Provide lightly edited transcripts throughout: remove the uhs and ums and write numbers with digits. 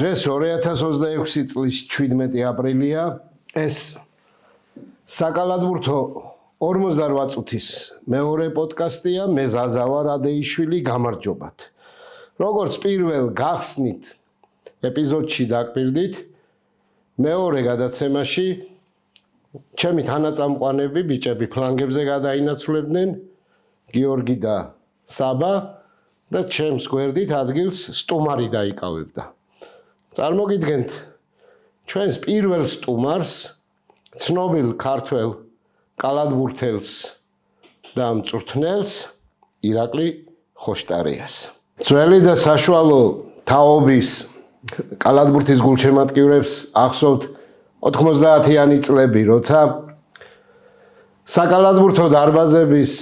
დღეს 2026 წლის 17 აპრილია. ეს საკალათბურთო 48 წუთის მეორე პოდკასტია. მე ზაზა ვარ ადეიშვილი, გამარჯობათ. როგორც პირველ გახსნით ეპიზოდში დაგპირდით, მეორე გადაცემაში ჩემი თანაწამყვანები ბიჭები ფლანგებზე გადაინაცვლებდნენ, გიორგი და საბა და ჩემს გვერდით ადგილს სტუმარი დაიკავებდა. წარმოგიდგენთ ჩვენს პირველ სტუმარს, ცნობილ ქართველ კალათბურთელს და მწვრთნელს ირაკლი ხოშტარიას. ძველი და საშუალო თაობის კალათბურთის გულშემატკივრებს ახსოვთ 90-იანი წლები, როცა საკალათბურთო დარბაზების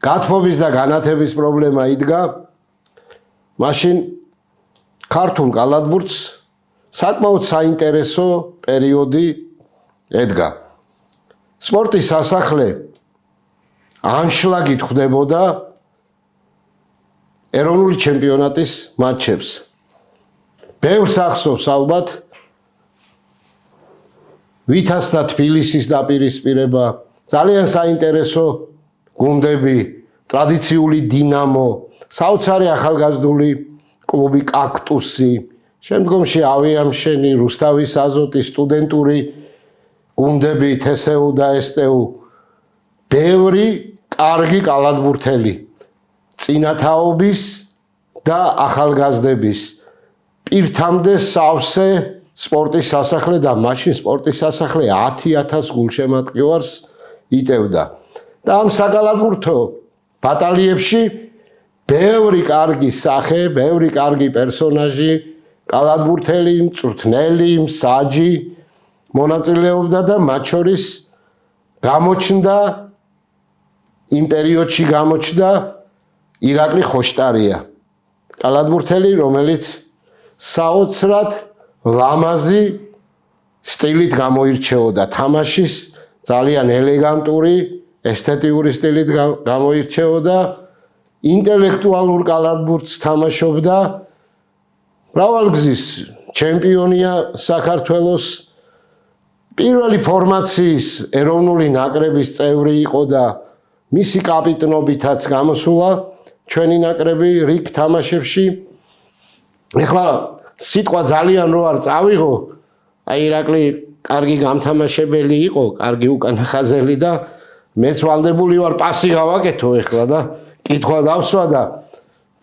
გათბობის და განათების პრობლემა იდგა, მაშინ ქართულ კალათბურთს საკმაოდ საინტერესო პერიოდი ედგა. სპორტის სასახლე ანშლაგით ხვდებოდა ეროვნული ჩემპიონატის მატჩებს. ბევრს ახსოვს ალბათ ვითას და თბილისის დაპირისპირება, ძალიან საინტერესო გუნდები, ტრადიციული დინამო, საოცარი ახალგაზრდული კლუბი კაქტუსი, შემდგომში ავიამშენი, რუსთავის აზოტი, სტუდენტური გუნდები, თესეუ და ესტეუ, ბევრი კარგი კალათბურთელი, წინათაობის და ახალგაზრდების, პირთამდე სავსე სპორტის სასახლე და მაშინ სპორტის სასახლე 10,000 გულშემატკივარს იტევდა. და ამ საკალათბურთო ბატალიებში ბევრი კარგი სახე, ბევრი კარგი პერსონაჟი, კალათბურთელი, მწვრთნელი, მსაჯი მონაწილეობდა და მათ შორის გამოჩნდა იმ პერიოდში გამოჩნდა ირაკლი ხოშტარია. კალათბურთელი, რომელიც საოცრად ლამაზი სტილით გამოირჩეოდა, თამაშის ძალიან ელეგანტური, ესთეტიური სტილით გამოირჩეოდა, ინტელექტუალურ კალათბურთს თამაშობდა, მრავალგზის ჩემპიონია საქართველოს, პირველი ფორმაციის ეროვნული ნაკრების წევრი იყო და მისი კაპიტნობითაც გამოსულა ჩვენი ნაკრები რიგ თამაშებში. ეხლა სიტყვა ძალიან რო არ წავიღო, აი ირაკლი კარგი გამთამაშებელი იყო, კარგი უკანახაზელი და მეც ვალდებული ვარ პასი გავაკეთო ეხლა და კითხვა დავსვა და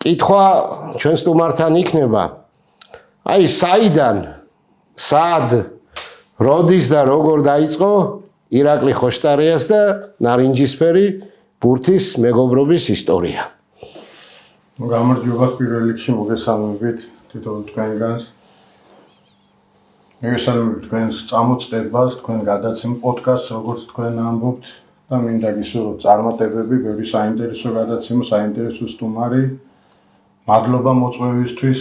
კითხვა ჩვენ სტუმართან იქნება. აი საიდან, სად, როდის და როგორ დაიწყო ირაკლი ხოშტარიას და ნარინჯისფერი ბურთის მეგობრობის ისტორია. გამარჯობა პირველ რიგში მოგესალმებით თითოეულ თქვენგანს. მოგესალმებით თქვენს წამოწყებას, თქვენ გადაცემ პოდკასტს, როგორც თქვენ ამბობთ და მინდა გისურვოთ წარმატებები, ბევრი საინტერესო გადაცემა, საინტერესო სტუმარი. მადლობა მოწვევისთვის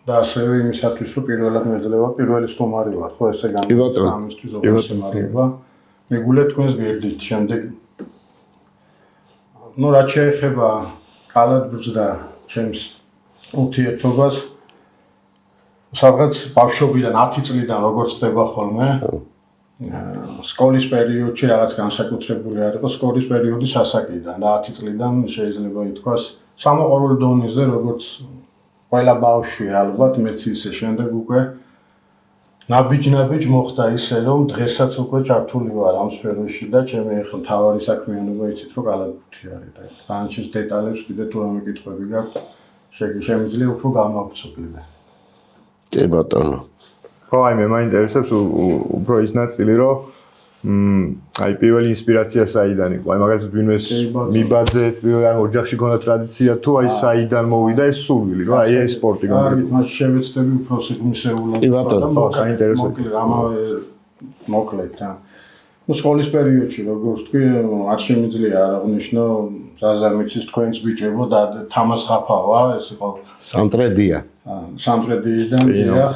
და ასევე იმისათვის, რომ პირველად მეძლევა პირველი სტუმარი ვარ, ხო ესე გამიგონებთ ამისთვის მოგესალმება. მეგულე თქვენს გვერდით შემდეგ. რაც შეეხება კალათბურთს და ჩემს ურთიერთობას, სადღაც ბავშვობიდან 10 წლიდან როგორც ხდება ხოლმე, სკოლის პერიოდში რაღაც განსაკუთრებული არ იყო, სკოლის პერიოდის ასაკიდან და 10 წლიდან შეიძლება ითქვას სამოყვარულო დონეზე, როგორც ყველა ბავშვი ალბათ, მეც ისე შემდეგ უკვე ნაბიჯ მოხდა ისე, რომ დღესაც უკვე ჩართული ვარ ამ სფეროში და ჩემი ახლა თავარი საქმიანობა იცით, რომ კალათბურთი არის და განჩის დეტალებს კიდე თუ რამე კითხვები გაქვთ, შემიძლია უფრო გამავცო კიდე. კი ბატონო. ხო, აი მე მაინტერესებს უფრო ის ნაწილი, რომ აი პირველი ინსპირაცია საიდან იყო? აი მაგალითად ვინმეს მიბაძეთ, ან ოჯახში ქონდა ტრადიცია თუ აი საიდან მოვიდა ეს სურვილი, რომ აი ეს სპორტი გამოვიდა. მას შევეცდები უფრო სიგმისეულად. კი ბატონო, საინტერესო. ამავე მოკლედ რა. სკოლის პერიოდში როგორც თქვი, არ შემიძლია არ აღნიშნო, ზაზამიცის თქვენს ბიჭებო და თამას ხაფავა, ეს იყო სამტრედია. სამტრედიიდან დიახ.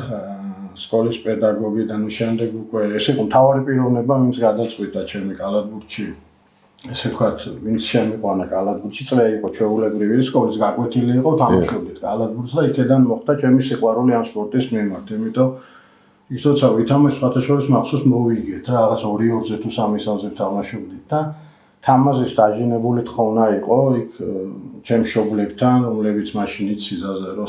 სკოლის პედაგოგი და ნუ შემდეგ უკვე ეს იყო მთავარი პიროვნება, ვინც გადაწყვიტა ჩემი კალათბურთში ესე ვთქვათ, ვინც შემიყვანა კალათბურთში, წრე იყო ჩვეულებრივი, სკოლის გაკვეთილი იყო, თამაშობდით კალათბურთს და იქედან მოხდა ჩემი სიყვარული ამ სპორტის მიმართ, იმიტომ ის როცა ვითამაშ სხვათაშორის მახსოვს მოვიგეთ, რაღაც 2-2-ზე თუ 3-3-ზე თამაშობდით და თამაზის დაჟინებული თხოვნა იყო იქ ჩემ მშობლებთან, რომლებიც მაშინ იციზაზე რო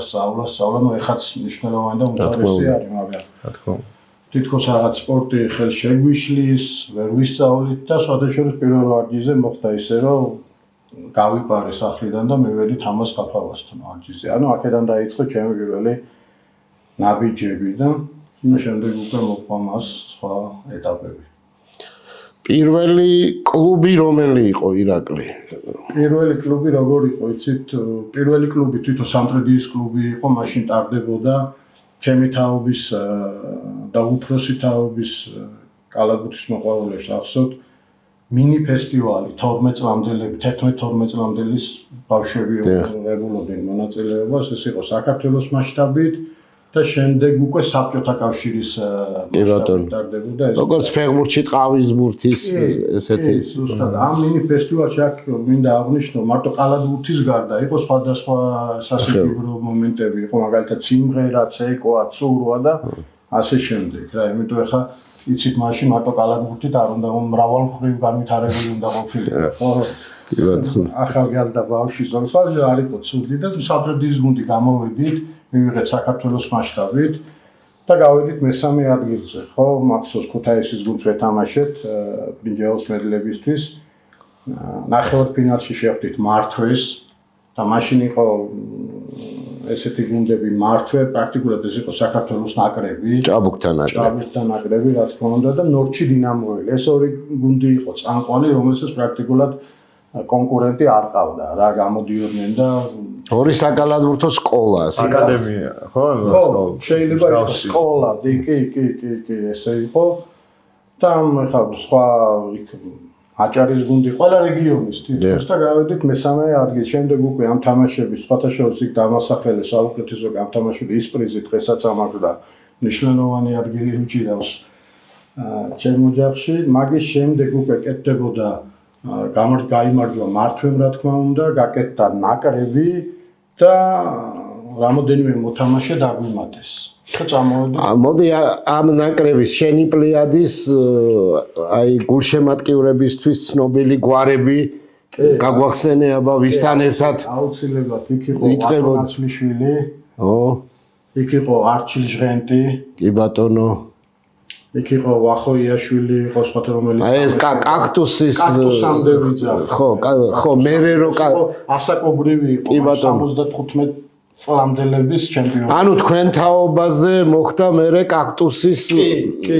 სწავლა, ნუ ეხაც მნიშვნელოვანი და უმთავრესი არის, მაგრამ რა თქმა უნდა. თითქოს რაღაც სპორტი ხელ შეგვიშლის, ვერ ვისწავლით და სხვადასხვა პირველ ვარჯიშზე მოხდა ისე, რომ გავიპარე სახლიდან და მივედი თამას ხაფავასთან ვარჯიშზე. ანუ აქედან დაიწყო ჩემი პირველი ნაბიჯები და შემდეგ უკვე მოყვა მას სხვა ეტაპები. პირველი კლუბი რომელი იყო ირაკლი? პირველი კლუბი როგორ იყო, იცით, პირველი კლუბი თვითონ სამტრედიის კლუბი იყო, მაშინ ტარდებოდა ჩემი თაობის და უფროსი თაობის კალათბურთის მოყვარულებს ახსოვთ მინი ფესტივალი 12 წლამდელები 11-12 წლამდელის ბავშვები იღებულობდნენ მონაწილეობას ეს იყო საქართველოს მასშტაბით და შემდეგ უკვე საბჭოთა კავშირის მასშტაბით ტარდებოდა ეს როგორც ფეხბურთში ტყავის ბურთის ესეთი ის ზუსტად ამ მინი ფესტივალში აქ მინდა აღვნიშნო მარტო კალათბურთის გარდა იყო სხვადასხვა სასიკვდილო მომენტები იყო მაგალითად სიმღერა, ცეკვა, ცურვა და ასე შემდეგ რა იმიტომ ახლა იცით მაშინ მარტო კალათბურთით არ უნდა მრავალმხრივ განვითარებული უნდა ყოფილიყო ხო ახალგაზრდა ბავშვი ზოგადად არ იყო ცუდი და საფრთხის გუნდი გამოვედით მივიღეთ საქართველოს მასშტაბით და გავედით მესამე ადგილზე ხო მახსოვს ქუთაისის გუნდს ვეთამაშეთ ბრინჯაოს მედლებისთვის ნახევარფინალში შევხვდით მართვეს და მაშინ იყო ესეთი გუნდები მართვე პრაქტიკულად ეს იყო საქართველოს ნაკრები ჭაბუკთან ნაკრები რა თქმა უნდა და ნორჩი დინამოელი ეს ორი გუნდი იყო წამყვანი რომელსაც პრაქტიკულად კონკურენტი არ ყავდა რა გამოდიოდნენ და ორი საკალათბურთო სკოლა აკადემია ხო შეიძლება იყოს სკოლა კი ესე იყო და ხა სხვა აჭარის გუნდი ყველა რეგიონის თითქოს და გავედით მესამე ადგილს შემდეგ უკვე ამ თამაშების სხვათა შორის იქ დამასახელე საუკეთესო გამთამაშული ის პრიზი დღესაც ამაქვს და მნიშვნელოვანი ადგილი უჭირავს ჩემ ოჯახში მაგის შემდეგ უკვე კეთდებოდა გაიმარჯვა მართვემ რა თქმა უნდა გაკეთდა ნაკრები და რამოდენიმე მოთამაშე დაგვიმატეს და წამოვედი მოდი ამ ნაკრების შენი პლიადის აი გულშემატკივრებისთვის ცნობილი გვარები გაგვახსენე აბა ვისთან ერთად აუცილებლად იქ იყო ატონაცლიშვილი იქ იყო არჩილ ჟღენტი კი ბატონო იქ იყო ვახოიაშვილი იყო სხვათა რომელიც აი ეს კაქტუსის კაქტუსამდე ვიძახ ხო მერე რო ასაკობრივი იყო 75 წლამდელების ჩემპიონი ანუ თქვენ თაობაზე მოხდა მერე კაქტუსის კი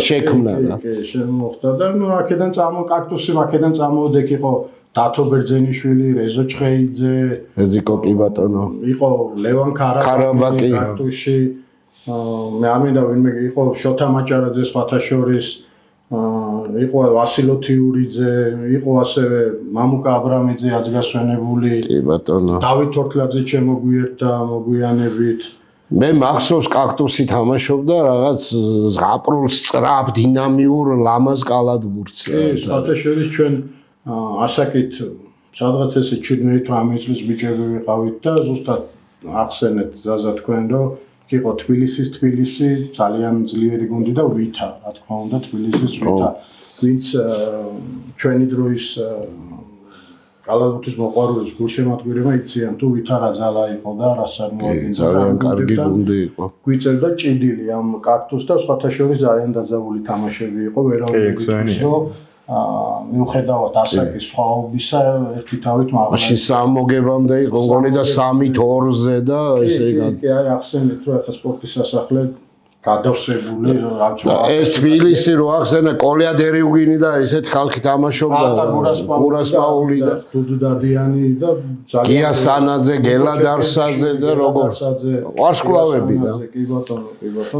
შექმნა კი შემოხდა და ნუ აქედან წამოვიდა იქ იყო დათო ბერძენიშვილი რეზო ჩხეიძე ეზიკო კი ბატონო იყო ლევან კარაბაკი კაქტუსში მე არ მინდა ვინმე იყო შოთა მაჭარაძე სხვათა შორის იყო ვასილო თიურიძე იყო ასევე მამუკა აბრამიძე აზგასვენებული კი ბატონო დავით თორთლაძე შემოგვიერთა მოგვიანებით მე მახსოვს კაქტუსი თამაშობდა რაღაც ზღაპრულ სწრაფ დინამიურ ლამაზ კალათბურთს სხვათა შორის ჩვენ ასაკით სადღაც ესე 17-18 წლის ბიჭები ვიყავით და ზუსტად ახსენეთ ზაზა თქვენ რომ იყო თბილისი ძალიან ძლიერი გუნდი და ვითა რა თქმა უნდა თბილისის ვითა ვინც ჩვენი დროის კალათბურთის მოყვარულებს გულშემატკივრებმა იციან თუ ვითა რა ძალა იყო და რა წარმოადგენდა ძალიან კარგი გუნდი იყო გვიწერდა ჭიდილი ამ კაქტუსს და სხვათა შორის ძალიან დაძაბული თამაშები იყო ვერავინ რომ მიუხედავად ასაკის სხვაობისა ერთი თავით მაღლა მაშინ სამოგებამდე იყო მგონი და 3-2-ზე და ესე კი აი ახსენეთ რომ ახლა სპორტის სასახლე გადავსებული ეს თბილისი რო ახსენა კოლიადერიუგინი და ესეთ ხალხი თამაშობდა გურას პაული და დუდადიანი და გია სანაძე გელა დარსაძე და როგორ ვარსკვლავები და კი ბატონო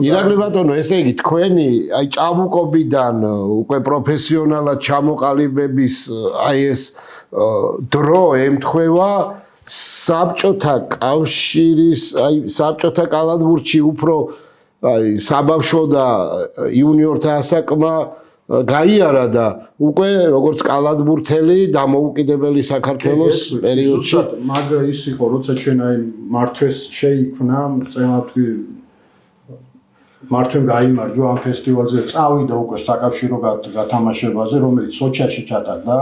ირაკლი ბატონო ესე იგი თქვენი აი ჭაბუკობიდან უკვე პროფესიონალად ჩამოყალიბების აი ეს დრო ემთხვევა საბჭოთა კავშირის აი საბჭოთა კალათბურთში უფრო აი საბავშვო და იუნიორთა ასაკმა გაიარა და უკვე როგორც კალათბურთელი დამოუკიდებელი საქართველოს პერიოდში მაგ ის იყო როცა ჩვენ აი მართვეს შეიქმნა წემართვი მართვემ გაიმარჯვა ამ ფესტივალზე წავიდა უკვე საკავშირო გათამაშებაზე რომელიც სოჩიაში ჩატარდა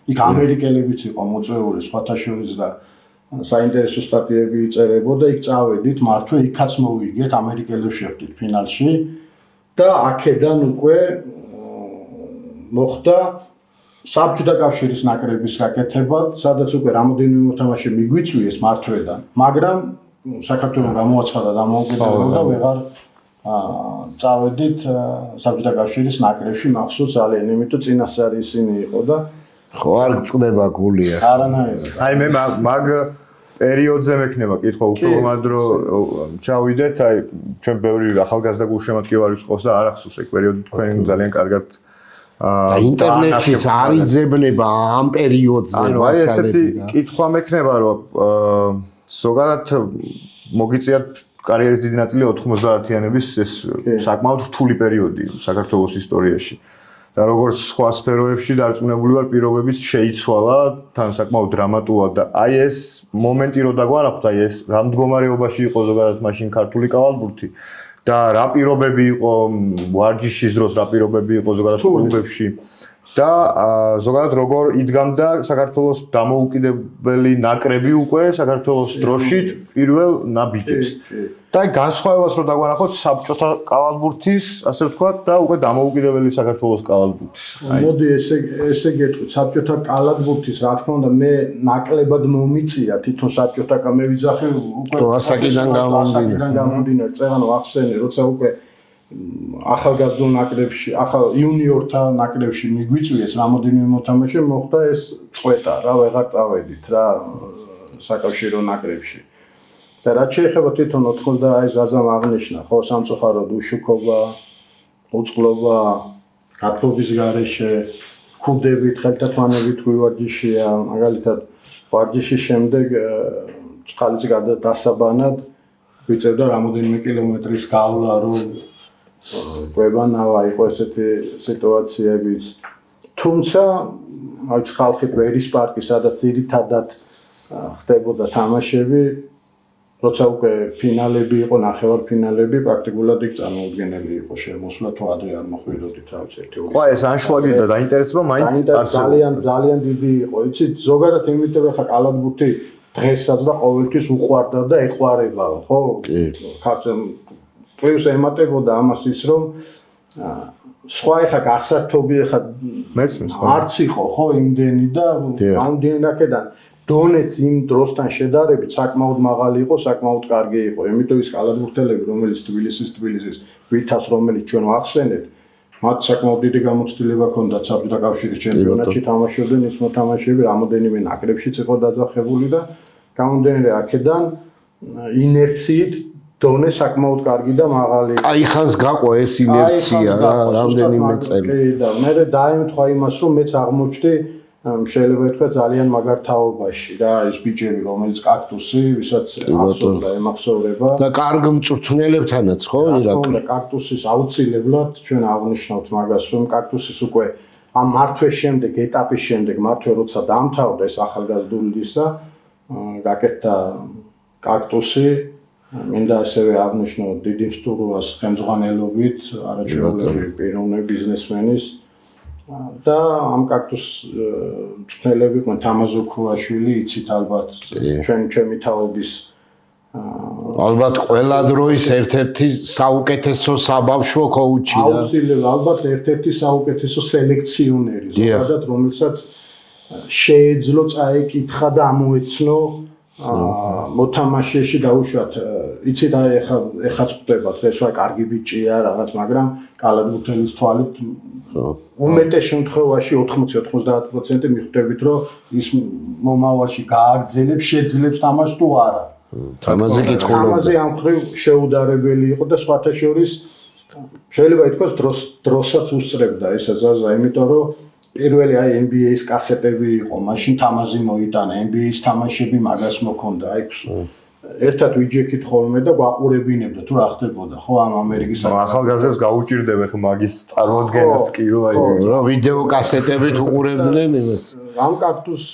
იქ ამერიკელებიც იყო მოწვეული სხვათა შორის და საინტერესო სტატიები იწერებოდა იქ წავედით მართვე იქაც მოვიგეთ ამერიკელებს შევხვდით ფინალში და აქედან უკვე მოხდა საბჭოთა კავშირის ნაკრების გაკეთება, სადაც უკვე რამოდენიმე მოთამაშე მიგვიწვიეს მართვედან, მაგრამ საქართველოს გამოაცხადა დამოუკიდებლობა და ვეღარ წავედით საბჭოთა კავშირის ნაკრებში მახსოვს ძალიან, იმიტომ წინასწარი ისინი იყო და ხო არ გწყდება გულია. არანაირად. აი მე მაგ პერიოდზე მექნება კითხვა უფრო მადრო ჩავიდეთ, აი ჩვენ ბევრი ახალგაზრდა გულშემატკივარი ვიყავს და არ ახსოვს ეგ პერიოდი თქვენ ძალიან კარგად და ინტერნეტშიც არ იძებნება ამ პერიოდზე. ანუ აი ესეთი კითხვა მექნება რომ ზოგადად მოგიწიათ კარიერის დიდი ნაწილი 90-იანების ეს საკმაოდ რთული პერიოდი საქართველოს ისტორიაში. და როგორც სხვა სფეროებში დარწმუნებული ვარ პირობებიც შეიცვალა თან საკმაოდ დრამატულად და აი ეს მომენტი რო დაგვანახოთ აი ეს რა მდგომარეობაში იყო ზოგადად მაშინ ქართული კალათბურთი და რა პირობები იყო ვარჯიშის დროს რა პირობები იყო ზოგადად კლუბებში და ზოგადად როგორ იდგამდა საქართველოს დამოუკიდებელი ნაკრები უკვე საქართველოს დროშით პირველ ნაბიჯებს და განსხვავებას რო დაგვანახოთ საბჭოთა კალათბურთის ასე ვთქვათ და უკვე დამოუკიდებელი საქართველოს კალათბურთის მოდი ესე გეტყვით საბჭოთა კალათბურთის რა თქმა უნდა მე ნაკლებად მომიწია თვითონ საბჭოთა მე ვიძახე უკვე ასაკიდან გამომდინარე წეღანო ახსენე როცა უკვე ახალგაზრდულ ნაკრებში, ახალ იუნიორთა ნაკრებში მიგვიწვიეს რამოდენიმე მოთამაშე მოხდა ეს წვეტა, რა ვეღარ წავედით რა საკავშირო ნაკრებში. და რაც შეეხება თვითონ 90 აი ზაზამ აღნიშნა, ხო სამწუხაროდ უშუქობა, უწყლობა, გათბობის გარეშე, ქუდებით, ხელთათვანებით გვივარჯიშია, მაგალითად ვარჯიშის შემდეგ წყალიც გადასაბანად ვიწევდა რამოდენიმე კილომეტრის გავლა რომ გვებანა იყო ესეთი სიტუაციებიც. თუმცა აი ხალხი ვერის პარკი, სადაც ძირითადად ხდებოდა თამაშები, როცა უკვე ფინალები იყო, ნახევარფინალები, პრაქტიკულად იქ წარმოუდგენელი იყო შემოსვლა თუ ადრე არ მოხვიდოდით რა ვიცი ერთი ორი. ხო ეს ანშლაგი და დაინტერესება მაინც ძალიან დიდი იყო. იცით, ზოგადად იმიტომ ხა კალათბურთი დღესაც და ყოველთვის უყვარდა და ეყვარება, ხო? ქართულ პრიუს ემატებოდა ამას ის რომ სხვა ეხა გასართობი ეხა არც იყო ხო იმდენი და ამდენაკედან დონეც იმ დროსთან შედარებით საკმაოდ მაღალი იყო, საკმაოდ კარგი იყო. იმიტომ ის კალათბურთელები, რომელიც თბილისის ვითას რომელიც ჩვენ ვახსენეთ, მათ საკმაოდ დიდი გამოცდილება ჰქონდათ საბჭოთა კავშირის ჩემპიონატში თამაშობდნენ ის მოთამაშეები, რამოდენიმე ნაკრებშიც იყო დაძახებული და გამომდინარე აქედან ინერციით დონე საკმაოდ კარგი და მაღალი. აი ხანს გაყვა ეს ინერცია რა რამდენიმე წელი. და მე დაემთხვა იმას რომ მეც აღმოჩნდი შეიძლება ითქვას ძალიან მაგარ თაობაში რა ის ბიჭები რომელიც კაქტუსი ვისაც ახსოვს და ემახსოვრება და კარგ მწვრთნელებთანაც ხო ირაკლი და კაქტუსის აუცილებლად ჩვენ აღნიშნავთ მაგას რომ კაქტუსის უკვე ამ მართვეს შემდეგ ეტაპის შემდეგ მართვე როცა დაამთავრდა ეს ახალგაზრდულისა გაკეთდა კაქტუსი მინდა ასევე აღნიშნო დიდი მსტურვას ხელმძღვანელობით არაჩვეულებრივი პიროვნება ბიზნესმენის და ამ კაქტუს მწვრთნელები ყო თამაზო ქუაშვილი იცით ალბათ ჩვენი თაობის ალბათ ყველა დროის ერთ-ერთი საუკეთესო საბავშვო კოუჩი და აუცილებლად ალბათ ერთ-ერთი საუკეთესო სელექციონერი ზოგადად რომელსაც შეეძლო წაეკითხა და ამოეცნო მოთამაშეში დაუშვათ იცით აი ეხლა წვდება დღეს რა კარგი ბიჭია რაღაც მაგრამ კალათბურთელის თვალით უმეტეს შემთხვევაში 80-90% მიხვდებით რომ ის მომავალში გააგრძელებს შეძლებს თამაშს თუ არა თამაზე კითხულობდა თამაზე ამ ხრივ შეუდარებელი იყო და სხვათა შორის შეიძლება ითქვას დროსაც უსწრებდა ეს ზაზა იმიტომ რომ პირველი აი NBA-ის კასეტები იყო, მაშინ თამაზი მოიტანა, NBA-ის თამაშები მაგას მოქონდა, აი ერთად ვიჯექით ხოლმე და გვაყურებინებდა თუ რა ხდებოდა ხო ამ ამერიკის ახალგაზრდებს გაუჭირდება ხო მაგის წარმოადგენაც კი რომ ვიდეო კასეტებით უყურებდნენ იმას. ამ კაქტუსს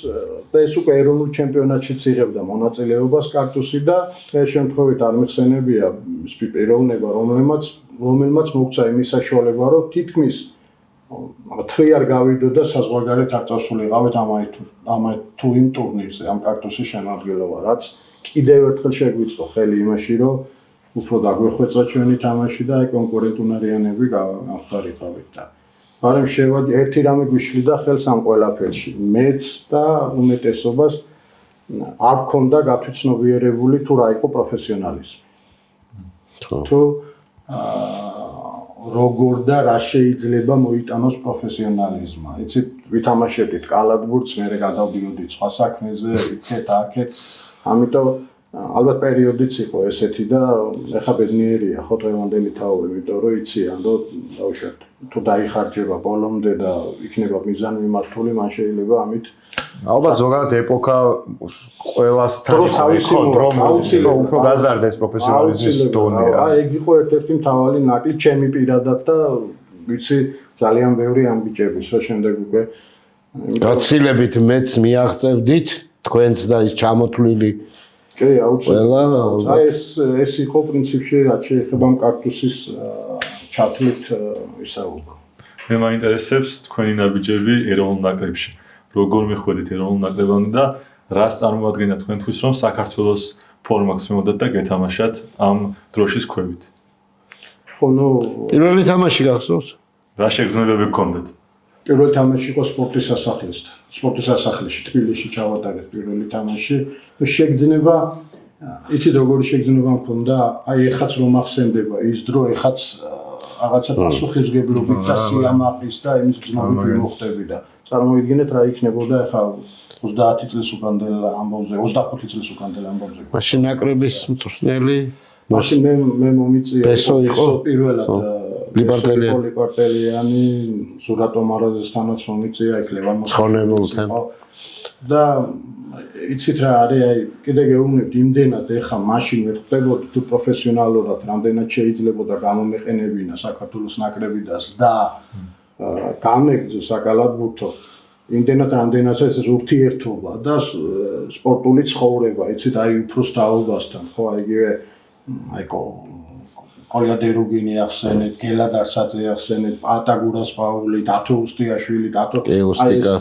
და ეს უკვე ეროვნულ ჩემპიონატშიც იღებდა მონაწილეობას კაქტუსი და ეს შემთხვევით არ მიხსენებია ის პიროვნება რომელმაც მოგცა იმის საშუალება რომ თითქმის თვი არ გავიდოდა საზღვარგარეთ არ წასულიყავით ამai თუ იმ ტურნირზე ამ კაქტუსის შემადგენლობა რაც კიდევ ერთხელ შეგვიწყო ხელი იმაში რომ უფრო დაგვეხვეწა ჩვენი თამაში და აი კონკურენტუნარიანები გავხდარიყავით და მაგრამ შევადი ერთი რამე გვიშლიდა ხელს ამ ყველაფერში მეც და უმეტესობას არ გქონდა გათვითცნობიერებული თუ რა იყო პროფესიონალიზმი თუ როგორ და რა შეიძლება მოიტანოს პროფესიონალიზმმა იცით ვითამაშებდით კალათბურთს მერე გადავდიოდით სხვა საქმეზე იქეთ აქეთ ამიტომ ალბათ პერიოდიც იყო ესეთი და ეხა ბედნიერია ხო დღევანდელი თაობი იმიტომ რომ იციან რომ დაუშვათ თუ დაიხარჯება ბოლომდე და იქნება მიზანმიმართული მან შეიძლება ამით ალბათ ზოგადად ეპოქა ყველასთან იყო რომ უფრო გაზარდეს პროფესიონალიზმის დონე რა აი ეგ იყო ერთ-ერთი მთავარი ნაკლი ჩემი პირადად და ვიცი ძალიან ბევრი ამბიჭების რა შემდეგ უკვე გაცილებით მეც მიაღწევდით თქვენც და ის ჩამოთვლილი კი აუცილებლად აი ეს იყო პრინციპში რაც შეეხება ამ კაქტუსის ჩათვლით ისაუბრა მე მაინტერესებს თქვენი ნაბიჯები ეროვნულ ნაკრებში როგორ მიხვედით ეროვნულ ნაკრებამდე და რას წარმოადგენდა თქვენთვის რომ საქართველოს ფორმაქს მივოდათ და გეთამაშათ ამ დროშის ქვევით ხო ნუ პირველი თამაში გახსოვს რა შეგრძნებები გქონდათ პირველი თამაში იყო სპორტის სასახლესთან სპორტის სასახლეში თბილისში ჩავატარეთ პირველი თამაში შეგრძნება იცით როგორი შეგრძნება მქონდა აი ეხაც რომ ახსენდება ის დრო ეხაც რაღაცა პასუხისმგებლობით და სიამაყის და იმის გზნობით მოხდები და წარმოიდგინეთ რა იქნებოდა ეხა 30 წლის უკანდელ ამბავზე 25 წლის უკანდელ ამბავზე მაშინ ნაკრების მწვრთნელი მაშინ მე მომიწია პესო იყო პირველად ლიბარტელიანი ზურატ ომარაძესთანაც მომიწია იქ ლევან ცხონებულთან და იცით რა არის აი კიდე გეუბნებთ იმდენად ეხა მაშინ ვერ ხდებოდი თუ პროფესიონალურად რამდენად შეიძლებოდა გამომეყენებინა საქართველოს ნაკრები და ზდა გამეგზო საკალათბურთო იმდენად რამდენად ეს ურთიერთობა და სპორტული ცხოვრება იცით აი უფროს თაობასთან ხო აი იგივე აი კოლია დერუგინი ახსენეთ გელად არსაძე ახსენეთ პატაგურას პაული დათო უსტიაშვილი დათო აი ეს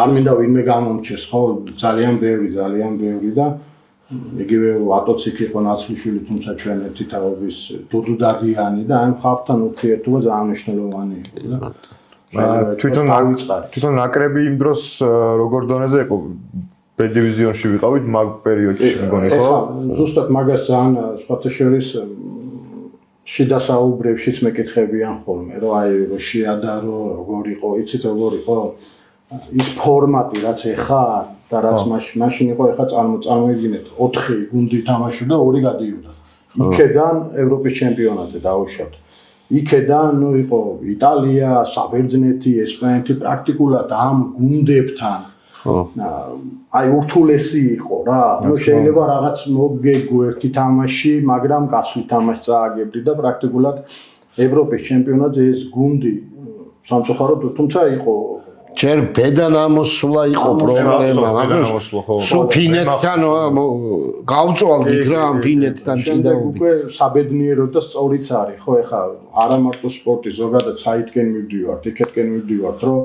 არ მინდა ვინმე გამომჩეს ხო ძალიან ბევრი და იგივე ვატოციკ იყო ნაცვლიშვილი თუმცა ჩვენ ერთი თაობის დუდუ დადიანი და ამ ხალხთან ურთიერთობა ძალიან მნიშვნელოვანი იყო და თვითონ ნაკრები იმ დროს როგორ დონეზე იყო B დივიზიონში ვიყავით მაგ პერიოდში მგონი ხო ზუსტად მაგას ძალიან სხვათა შორის შიდა საუბრებშიც მეკითხებიან ხოლმე რომ აი რო შეადარო როგორ იყო იცით როგორ იყო ის ფორმატი რაც ეხა და რაც მაშინ იყო ეხა წარმოიდგინეთ 4 გუნდი თამაშობდა 2 გადიოდა იქედან ევროპის ჩემპიონატზე დაუშვათ იქედან ნუ იყო იტალია, საბერძნეთი, ესპანეთი პრაქტიკულად ამ გუნდებთან აი ურთულესი იყო რა. ნუ შეიძლება რაღაც მოგეგო ერთი თამაში, მაგრამ გასვლით თამაშს წააგებდი და პრაქტიკულად ევროპის ჩემპიონატზე ეს გუნდი სამწუხაროდ თუმცა იყო ჯერ ბედან ამოსვლა იყო პრობლემა, მაგრამ სულ ფინეთთან გავწვალდით რა ამ ფინეთთან ჭიდაობით. უკვე საბედნიეროდ და სწორიც არის, ხო, ეხლა არა მარტო სპორტი, ზოგადად საითკენ მივდივართ, იქეთკენ მივდივართ, რომ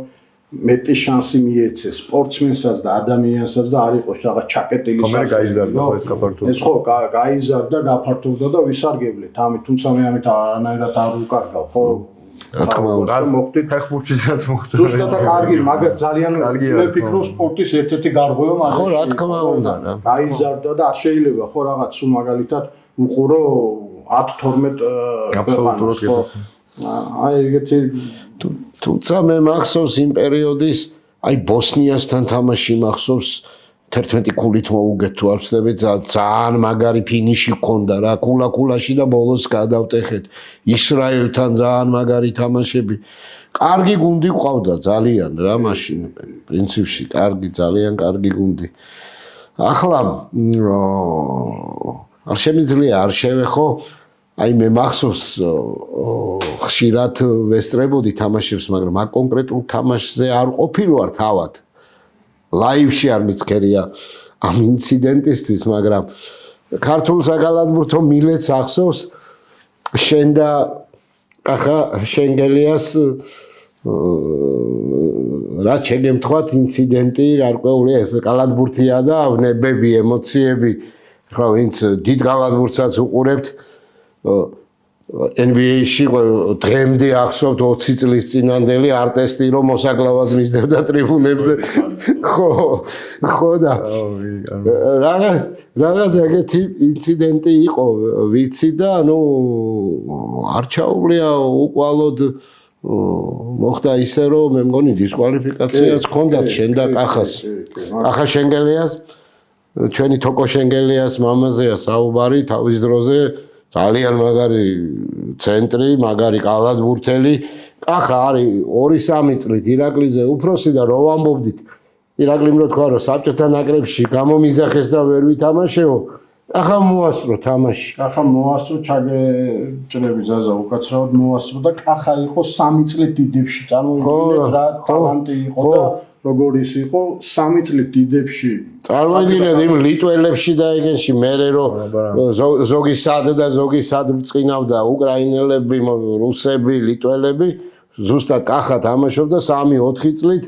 მეტი შანსი მიეცეს სპორტსმენსაც და ადამიანსაც და არ იყოს რაღაც ჩაკეტილი საქმე. გაიზარდა ხო ეს გაფართოვდა. ეს ხო გაიზარდა, გაფართოვდა და ვისარგებლეთ ამით, თუმცა მე ამით არანაირად არ ვუკარგავ, ხო? რა მოხდით ფეხბურთშიც მოხდა. ზუსტად კარგი, მაგრამ ძალიან მე ვფიქრობ სპორტის ერთ-ერთი გარღვევა მაგაში. ხო, რა თქმა უნდა რა. გაიზარდა და არ შეიძლება ხო რაღაც სულ მაგალითად უყურო 10-12 აბსოლუტურად კი. აი ეგეთი თუმცა მე მახსოვს იმ პერიოდის აი ბოსნიასთან თამაში მახსოვს 11 ქულით მოუგეთ თუ არ ვცდები ძალიან მაგარი ფინიში ჰქონდა რა კულაში და ბოლოს გადავტეხეთ ისრაელთან ძალიან მაგარი თამაშები კარგი გუნდი ყავდა ძალიან რა მაშინ პრინციპში კარგი ძალიან კარგი გუნდი ახლა არ შემიძლია არ შევეხო აი მე მახსოვს ხშირად ვესწრებოდი თამაშებს, მაგრამ აქ კონკრეტულ თამაშზე არ ყოფილვარ თავად. ლაივში არ მიცქერია ამ ინციდენტისთვის, მაგრამ ქართულ საკალათბურთო მილეთს ახსოვს შენ და ახლა შენგელიას რაც შეგემთხვათ ინციდენტი გარკვეული ეს კალათბურთია და ვნებები, ემოციები, ხო ვინც დიდ კალათბურთსაც უყურებთ NBA-ში დღემდე ახსოვთ 20 წლის წინანდელი არტესტი რომ მოსაკლავად მისდევდა ტრიბუნებზე ხო და რაღაც ეგეთი ინციდენტი იყო ვიცი და ანუ არ ჩაუვლია უკვალოდ მოხდა ისე რომ მე მგონი დისკვალიფიკაციაც ჰქონდათ შენ და კახას ახლა შენგელიას ჩვენი თოკო შენგელიას მამაზეა საუბარი თავის დროზე ძალიან მაგარი ცენტრი, მაგარი კალათბურთელი. კახა არის 2-3 წლით ირაკლიზე უფროსი და რო ვამბობდით ირაკლიმ რო თქვა რომ საბჭოთა ნაკრებში გამომიზახეს და ვერ ვითამაშეო. ახლა მოასწრო თამაში. ახლა მოასწრო ჩაგეჭრები ზაზა უკაცრავად მოასწრო და კახა იყო 3 წლით დიდებში წარმოიდგინეთ რა ტალანტი იყო და როგორ ის იყო 3 წლით დიდებში წარმოიდგინეთ იმ ლიტველებში და ეგენში მერე რომ ზოგი სად და ზოგი სად ბრწყინავდა უკრაინელები, რუსები, ლიტველები ზუსტად კახა თამაშობდა 3-4 წლით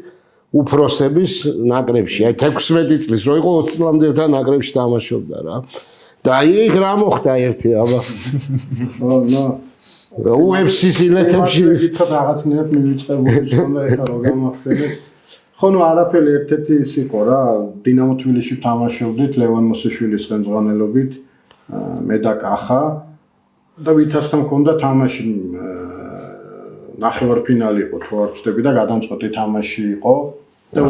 უფროსების ნაკრებში. აი 16 წლის რო იყო 20 წლამდე ნაკრებში თამაშობდა რა. და იქ რა მოხდა ერთი აბა. UFC-ს ილეთებში რაღაცნაირად მივიწყებული ხომ ეხლა რო გამახსენეთ. ხო ნუ არაფერი ერთ-ერთი ის იყო რა, დინამო თბილისში თამაშობდით ლევან მოსაშვილის ხელმძღვანელობით, მე და კახა და ვითასთან მქონდა თამაში ნახევარფინალი იყო თუ არ ვწდები და გადამწყვეტი თამაში იყო და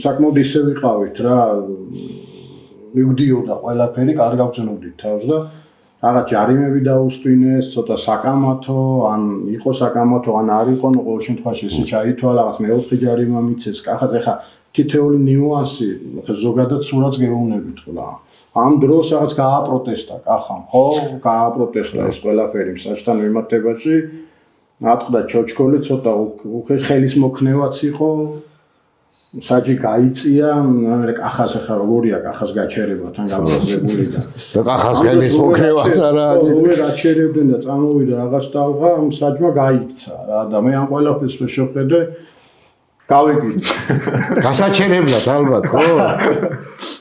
საკმაოდ ისე ვიყავით რა მიგდიოდა ყველაფერი, კარგ გავწნოდით თავს და რაღაც ჯარიმები დაუსტვინეს, ცოტა საკამათო, ან იყო საკამათო, ან არ იყო, ნუ ყოველ შემთხვევაში ესე ჩაითვალა, რაღაც მეოთხე ჯარიმა მიცეს, კახაც ეხა თითეული ნიუანსი, ზოგადად სურათს გეუბნებით ხოლმე. ამ დროს რაღაც გააპროტესტა კახამ, ხო? გააპროტესტა ეს ყველაფერი მსაჯთან მიმართებაში. ატყდა ჩოჩქოლი, ცოტა ხელის მოქნევაც იყო. საჯი გაიწია, მე კახას ახლა როგორია კახას გაჩერება თან გამოსებული და კახას ხელის მოქნევაც არა მე რაჩერებდნენ და წამოვიდა რაღაც დავღა ამ საჯმა გაიქცა რა და მე ამ ყველაფერს ვერ შევხედე გავიგინე გასაჩერებლად ალბათ ხო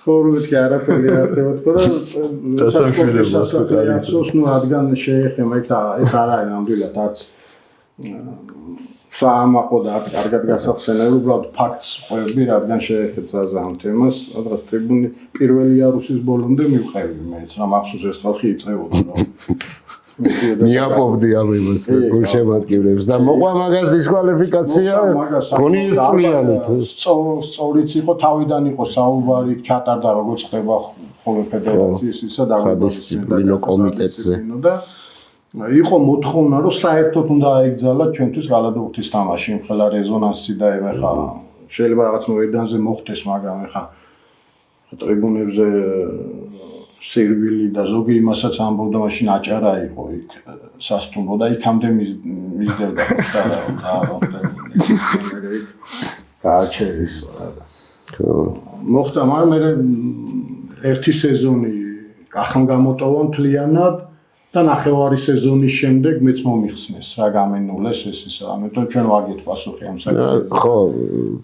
ხო მეთქი არაფერი არ ხდებოდა და დასამშვიდებლად ახსოვს ნუ რადგან შეეხება იქ და ეს არ არის ნამდვილად არც საამაყო და არც კარგად გასახსენებელი, უბრალოდ ფაქტს ყვები, რადგან შეეხება ამ თემას, რაღაც ტრიბუნი პირველი იარუსის ბოლომდე მივყევი მეც, რა მახსოვს ეს ხალხი იწევოდა რა. მიაპოვდი ამ იმას გულშემატკივრებს და მოყვა მაგას დისკვალიფიკაცია, გონი ერთწლიანი თუ სწორიც იყო, თავიდან იყო საუბარი, ჩატარდა როგორც ხდება ხოლმე ფედერაციის ისა და დისციპლინო კომიტეტზე. იყო მოთხოვნა რომ საერთოდ უნდა აიგზალა ჩვენთვის კალათბურთის თამაში იმხელა რეზონანსი და ეხა შეიძლება რაღაც მოედანზე მოხდეს მაგრამ ეხა ტრიბუნებზე სერვილი და ზოგი იმასაც ამბობდა მაშინ აჭარა იყო იქ სასტუმრო და იქამდე მისდევდა და გააჩერის მოხდა მაგრამ მე ერთი სეზონი კახამ გამოტოვა მთლიანად და ნახევარი სეზონის შემდეგ მეც მომიხსნეს რა გამენულეს ეს ისა ამიტომ ჩვენ ვაგეთ პასუხი ამ საკითხზე ხო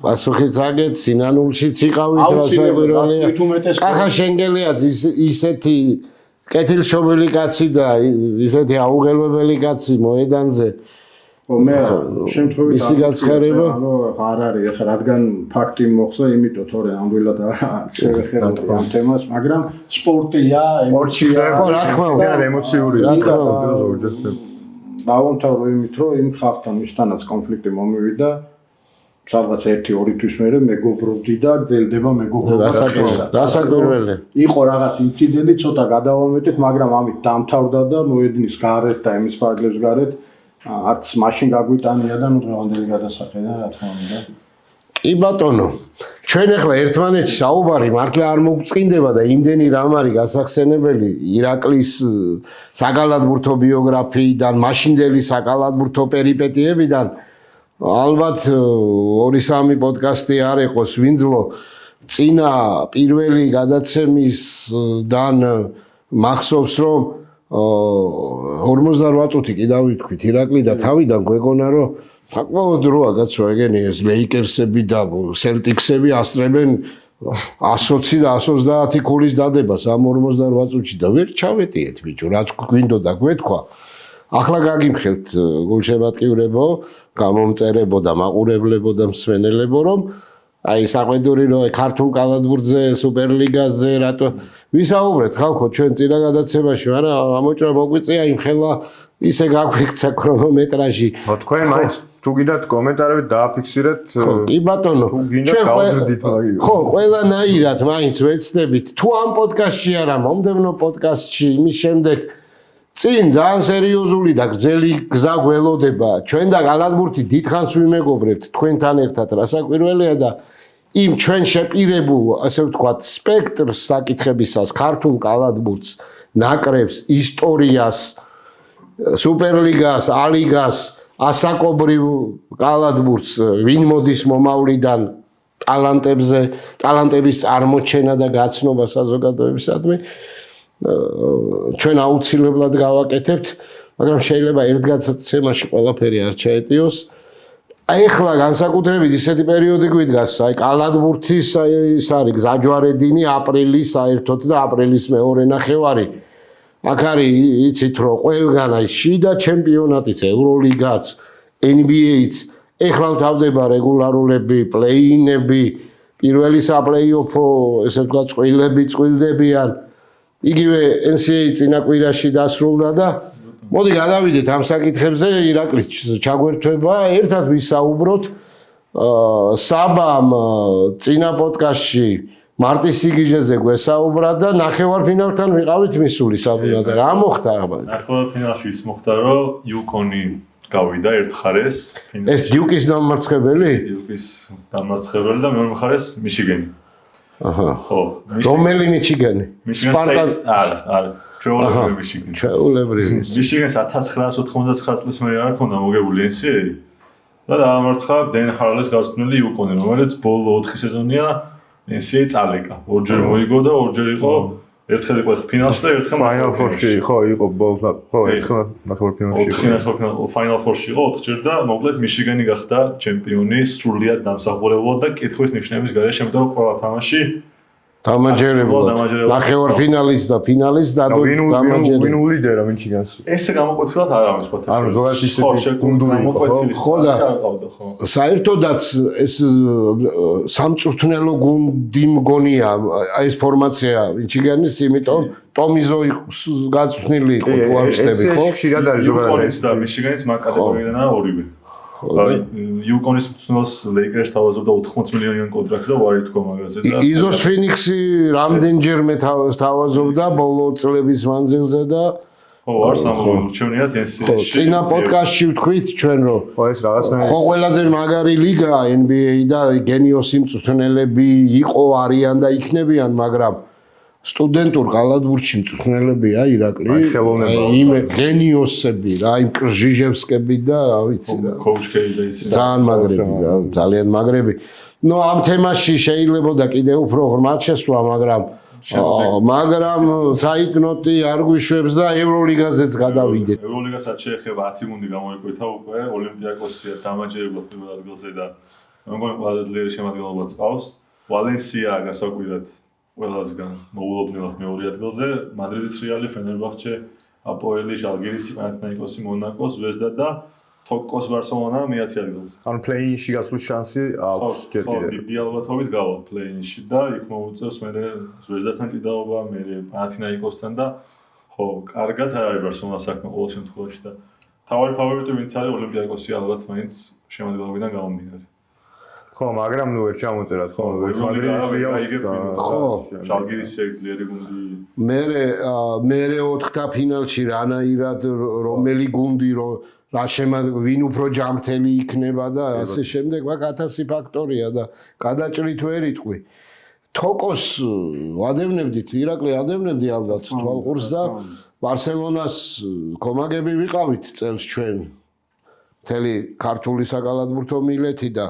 პასუხიც აგეთ სინანულშიც იყავით რასაკვირველია კახა შენგელიაც ისეთი კეთილშობილი კაცი და ისეთი აუღელვებელი კაცი მოედანზე ხო მე შემთხვევით ისი გაცხარება არ არის ახლა რადგან ფაქტი მოხდა იმიტომ თორე ნამდვილად შევეხებოდი ამ თემას მაგრამ სპორტია ემოცია ხო რა თქმა უნდა ემოციური რა თქმა უნდა ზოგადად დავამთავრო იმით რომ იმ ხალხთან მისთანაც კონფლიქტი მომივიდა სადღაც 1-2 თვის მერე მეგობრობდი და გძელდება მეგობრობა რასაკვირველია იყო რაღაც ინციდენტი ცოტა გადავამეტეთ მაგრამ ამით დამთავრდა და მოედნის გარეთ და იმის ფარგლებს გარეთ არც მაშინ გაგვიტანია და ნუ დღევანდელი გადასახედა რა თქმა უნდა. კი ბატონო, ჩვენ ახლა ერთმანეთში საუბარი მართლა არ მოგწყინდება და იმდენი რამ არის გასახსენებელი ირაკლის საკალათბურთო ბიოგრაფიიდან, მაშინდელი საკალათბურთო პერიპეტიებიდან ალბათ 2-3 პოდკასტი არ ეყოს ვინძლო წინა პირველი გადაცემისდან მახსოვს რომ 48 წუთი კი დავითქვით ირაკლი და თავიდან გვეგონა რომ საკმაოდ როა კაცო ეგენი ეს ლეიკერსები და სელტიქსები ასწრებენ 120 და 130 ქულის დადებას ამ 48 წუთში და ვერ ჩავეტიეთ ბიჭო რაც გვინდოდა გვეთქვა ახლა გაგიმხელთ გულშემატკივრებო გამომწერებო და მაყურებლებო და მსმენელებო რომ აი საყვედური რომ ქართულ კალათბურთზე სუპერლიგაზე რატო ვისაუბრეთ ხალხო ჩვენ წინა გადაცემაში მაგრამ ამოჭრა მოგვიწია იმ ხელა ისე გაგვიქცა ქრონომეტრაჟი თქვენ მაინც თუ გინდათ კომენტარებით დააფიქსირეთ კი ბატონო თუ გინდათ გავზრდით მაგიო ხო ყველანაირად მაინც ვეცდებით თუ ამ პოდკასტში არა მომდევნო პოდკასტში იმის შემდეგ წინ ძალიან სერიოზული და გრძელი გზა გველოდება ჩვენ და კალათბურთი დიდხანს ვიმეგობრებთ თქვენთან ერთად რასაკვირველია და იმ ჩვენ შეპირებულ ასე ვთქვათ სპექტრს საკითხებისას ქართულ კალათბურთს ნაკრებს ისტორიას სუპერლიგას ალიგას ასაკობრივ კალათბურთს ვინ მოდის მომავლიდან ტალანტების წარმოჩენა და გაცნობა საზოგადოებისადმი ჩვენ აუცილებლად გავაკეთებთ, მაგრამ შეიძლება ერთ გადაცემაში ყველაფერი არ ჩაეტიოს. აი ახლა განსაკუთრებით ისეთი პერიოდი გვიდგას, აი კალათბურთის ის არის გზაჯვარედინი აპრილის საერთოდ და აპრილის მეორე ნახევარი. აქ არის იცით რომ ყველგან აი შიდა ჩემპიონატიც, ევროლიგაც, NBA-ც, ეხლა თავდება რეგულარულები, პლეინები, პირველი საპლეიოფო, ესე ვთქვათ, წყვილები წყვილდებიან. იგივე NCAA წინა კვირაში დასრულდა და მოდი გადავიდეთ ამ საკითხებზე ირაკლის ჩაგვერთვება ერთად ვისაუბროთ საბამ წინა პოდკასტში მარტის სიგიჟეზე გვესაუბრა და ნახევარფინალთან ვიყავით მისული საბუნად რა მოხდა აბა ნახევარფინალში ის მოხდა რომ იუკონი გავიდა ერთ მხარეს ეს დიუკის დამარცხებელი დიუკის დამარცხებელი და მეორე მხარეს მიშიგენი აჰა ხო რომელი მიჩიგენი სპარტა არა ჩვეულებრივი მიშიგენი ჩვეულებრივი მიშიგენს 1999 წლის მე არ ქონდა მოგებული NCAA და დაამარცხა დენ ჰარლეს გასწნილი იუკონი რომელიც ბოლო 4 სეზონია NCAA წალეკა ორჯერ მოიგო და ორჯერ იყო ერთხელ იყო ფინალში და ერთხელ Final Four-ში ხო იყო ბოლოს ხო ერთხელ ნახევარფინალში იყო Final Four-ში იყო 4ჯერ და მოკლედ მიშიგენი გახდა ჩემპიონი სრულიად დამსახურებულად და კითხვის ნიშნების გარეშე შემდგომ ყველა თამაში დამაჯერებლად ნახევარფინალის და ფინალის დადო დამაჯერებლად ვინ ულიდერა მიშიგენს ესე გამოკვეთილად არ არის ვთქვათ ანუ ზოგადად ისეთი გუნდური ხო და საერთოდაც ეს სამწვრთნელო გუნდი მგონია ეს ფორმაცია მიშიგენის იმიტომ ტომიზო გაწვრთნილი იყო თუ არ ვცდები ხო ხშირად არის ზოგადად და მიშიგენის მაგ კატეგორიიდანაა ორივე იუკონის მწვრთნელს ლეიკერს თავაზობდა 80 მილიონიან კონტრაქტს და ვარი თქვა მაგაზე და იზოს ფინიქსი რამდენჯერმე თავაზობდა ბოლო წლების მანძილზე და ხო არც ამორჩევნია NCAA-ში წინა პოდკასტში ვთქვით ჩვენ რომ ხო ეს რაღაცნაირად ხო ყველაზე მაგარი ლიგა NBA და გენიოსი მწვრთნელები იყო არიან და იქნებიან მაგრამ სტუდენტურ კალათბურთში მწვრთნელებია ირაკლი იმ გენიოსები რა იმ კრჟიჟევსკები და რა ვიცი რა კოუჩკები და ისე ძალიან მაგრები რა ძალიან მაგრები ნუ ამ თემაში შეიძლება და კიდევ უფრო ღრმად შესვლა მაგრამ საიტნოტი არ გვიშვებს და ევროლიგაზეც გადავიდეთ ევროლიგასაც შეეხება 10 გუნდი გამოიკვეთა უკვე ოლიმპიაკოსია დამაჯერებლად პირველ ადგილზე და მე მგონი ყველაზე ძლიერი შემადგენლობა წავს ვალენსია გასაკვირად ყველასგან მოულოდნელად მეორე ადგილზე მადრიდის რეალი ფენერბახჩე აპოელი ჟალგირისი პანათინაიკოსი მონაკო ზვეზდა და თოკოს ბარსელონა მე-10 ადგილზე ანუ პლეინში გასვლის შანსი აქვს ჯერ ხო კიდევ დიდი ალბათობით გავა პლეინში და იქ მოუწევს მე ზვეზდასთან კიდაობა მე პანათინაიკოსთან და ხო კარგად არის ბარსელონა საქმე ყოველ შემთხვევაში და თავარი ფავორიტი ვინც არის ოლიმპიაკოსი ალბათ მაინც შემადგენლობიდან გამომდინარე ხო მაგრამ ნუ ვერ ჩამოწერათ ხო ვერ მადრიდის რეალს ჟალგირის ძლიერი გუნდი მე 4-თა ფინალში რანაირად რომელი გუნდი ვინ უფრო ჯამრთელი იქნება და ასე შემდეგ, მაგ 1000 ფაქტორია და გადაჭრით ვერ იტყვი. თოკოს ვადევნებდით, ირაკლი ადევნებდი ალბათ თვალყურს და ბარსელონას კომაგები ვიყავით წელს ჩვენ. მთელი ქართული საკალათბურთო მილეთი და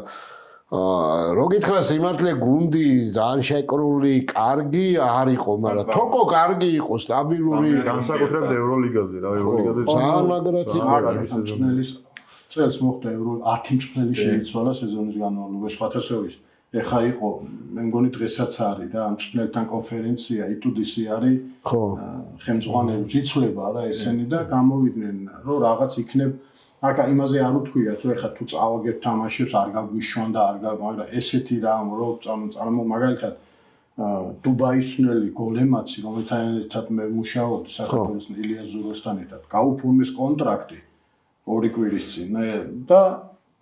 რო გითხრა სიმართლე გუნდი ძალიან შეკრული, კარგი არ იყო, მაგრამ თოკო კარგი იყო, სტაბილური. განსაკუთრებით ევროლიგაზე რა, ევროლიგაზე ძალიან მაგრად იყო. მწვრთნელის წელს მოხდა 10 მწვრთნელი შეიცვალა სეზონის განმავლობაში, სხვათა შორის. ეხა იყო, მე მგონი დღესაც არის რა, მწვრთნელთან კონფერენცია, იტუდისი არის. ხო. ხელმძღვანელებს იცვლება რა ესენი და გამოვიდნენ, რომ რაღაც იქნებ აკა იმაზე არ უთქვია, რომ ეხა თუ წავაგებ თამაშებს არ გაგვიშვან და არ მაგრამ ესეთი რამ რომ მაგალითად დუბაისნელი გოლემაცი, რომელთან ერთად მე ვმუშაობდი საქართველოს ილია ზუროსთან ერთად, გაუფორმეს კონტრაქტი 2 კვირის წინ და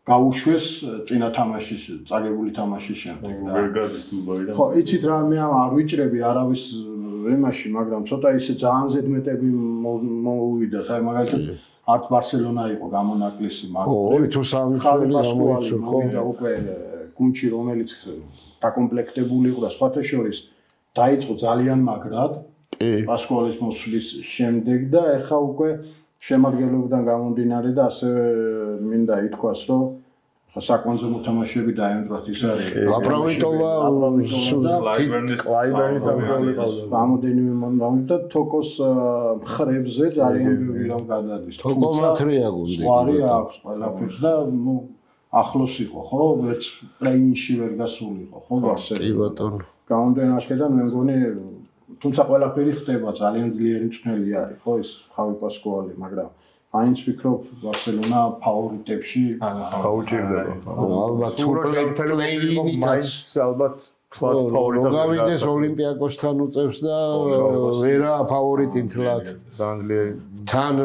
გაუშვეს წინა თამაშის, წაგებული თამაშის შემდეგ და ვერ გადის დუბაიდან. ხო, იცით რა, მე არ ვიჭრები არავის ემაში, მაგრამ ცოტა ისე ძალიან ზედმეტები მოუვიდათ, აი მაგალითად არც ბარსელონა იყო გამონაკლისი, ორი თუ სამი ხელი გამოიწო, ხო და უკვე გუნჩი რომელიც დაკომპლექტებული იყო და სხვათა შორის დაიწყო ძალიან მაგრად პასკუალის მოსვლის შემდეგ და ეხა უკვე შემადგენლობიდან გამომდინარე და ასევე მინდა ითქვას, რომ საკონზე მოთამაშეები დაემკვიდრათ ის არის აპროვიტოლა კლაიბერნის დამყოლიყავდა. რამოდენიმე მომდავნით და თოკოს მხრებზე ძალიან ბევრი რამ გადადის. თოკო მატრია გუნდი. სხვარი აქვს ყველაფერს და ახლოს იყო, ხო? ვერც პლეინში ვერ გასულიყო, ხო, ბარსელონა. კი ბატონო. გამომდინარე აქედან მე მგონი თუმცა ყველაფერი ხდება, ძალიან ძლიერი მწვრთნელი არის, ხო, ის ხავი პასკუალი, მაგრამ აინც ვფიქრობ ბარსელონა ფავორიტებში გაუჭირდება. ალბათ პლეინი მაინც ალბათ ფლატ ფავორიტად გავიდეს ოლიმპიაკოსთან უწევს და ვერა ფავორიტი მთლად. ძალიან ძლიერი. თან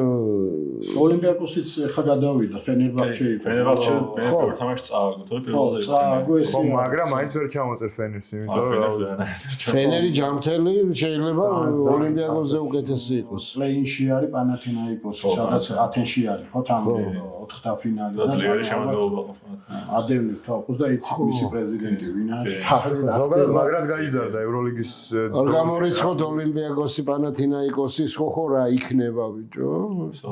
ოლიმპიაკოსიც ხა გადავიდა, ფენერბახჩე იყო. ფენერბახჩე ორ თამაშს წააგო, თორე პირველზე იყო. ხო, მაგრამ მაინც ვერ ჩამოწერ ფენერს, იმიტომ რომ ფენერი ჯამრთელი შეიძლება ოლიმპიაკოსზე უკეთესი იყოს. პლეინში არის პანათინაიკოსი, სადაც ათენში არის, ხო, თან 4-ფინალი და ძლიერი შემადგენლობა ყავს. ადევნით თავს და იცით მისი პრეზიდენტი ვინ არის? ზოგადად მაგრად გაიზარდა ევროლიგის არ გამორიცხოთ ოლიმპიაკოსი პანათინაიკოსი, ხო რა იქნება ბიჭო?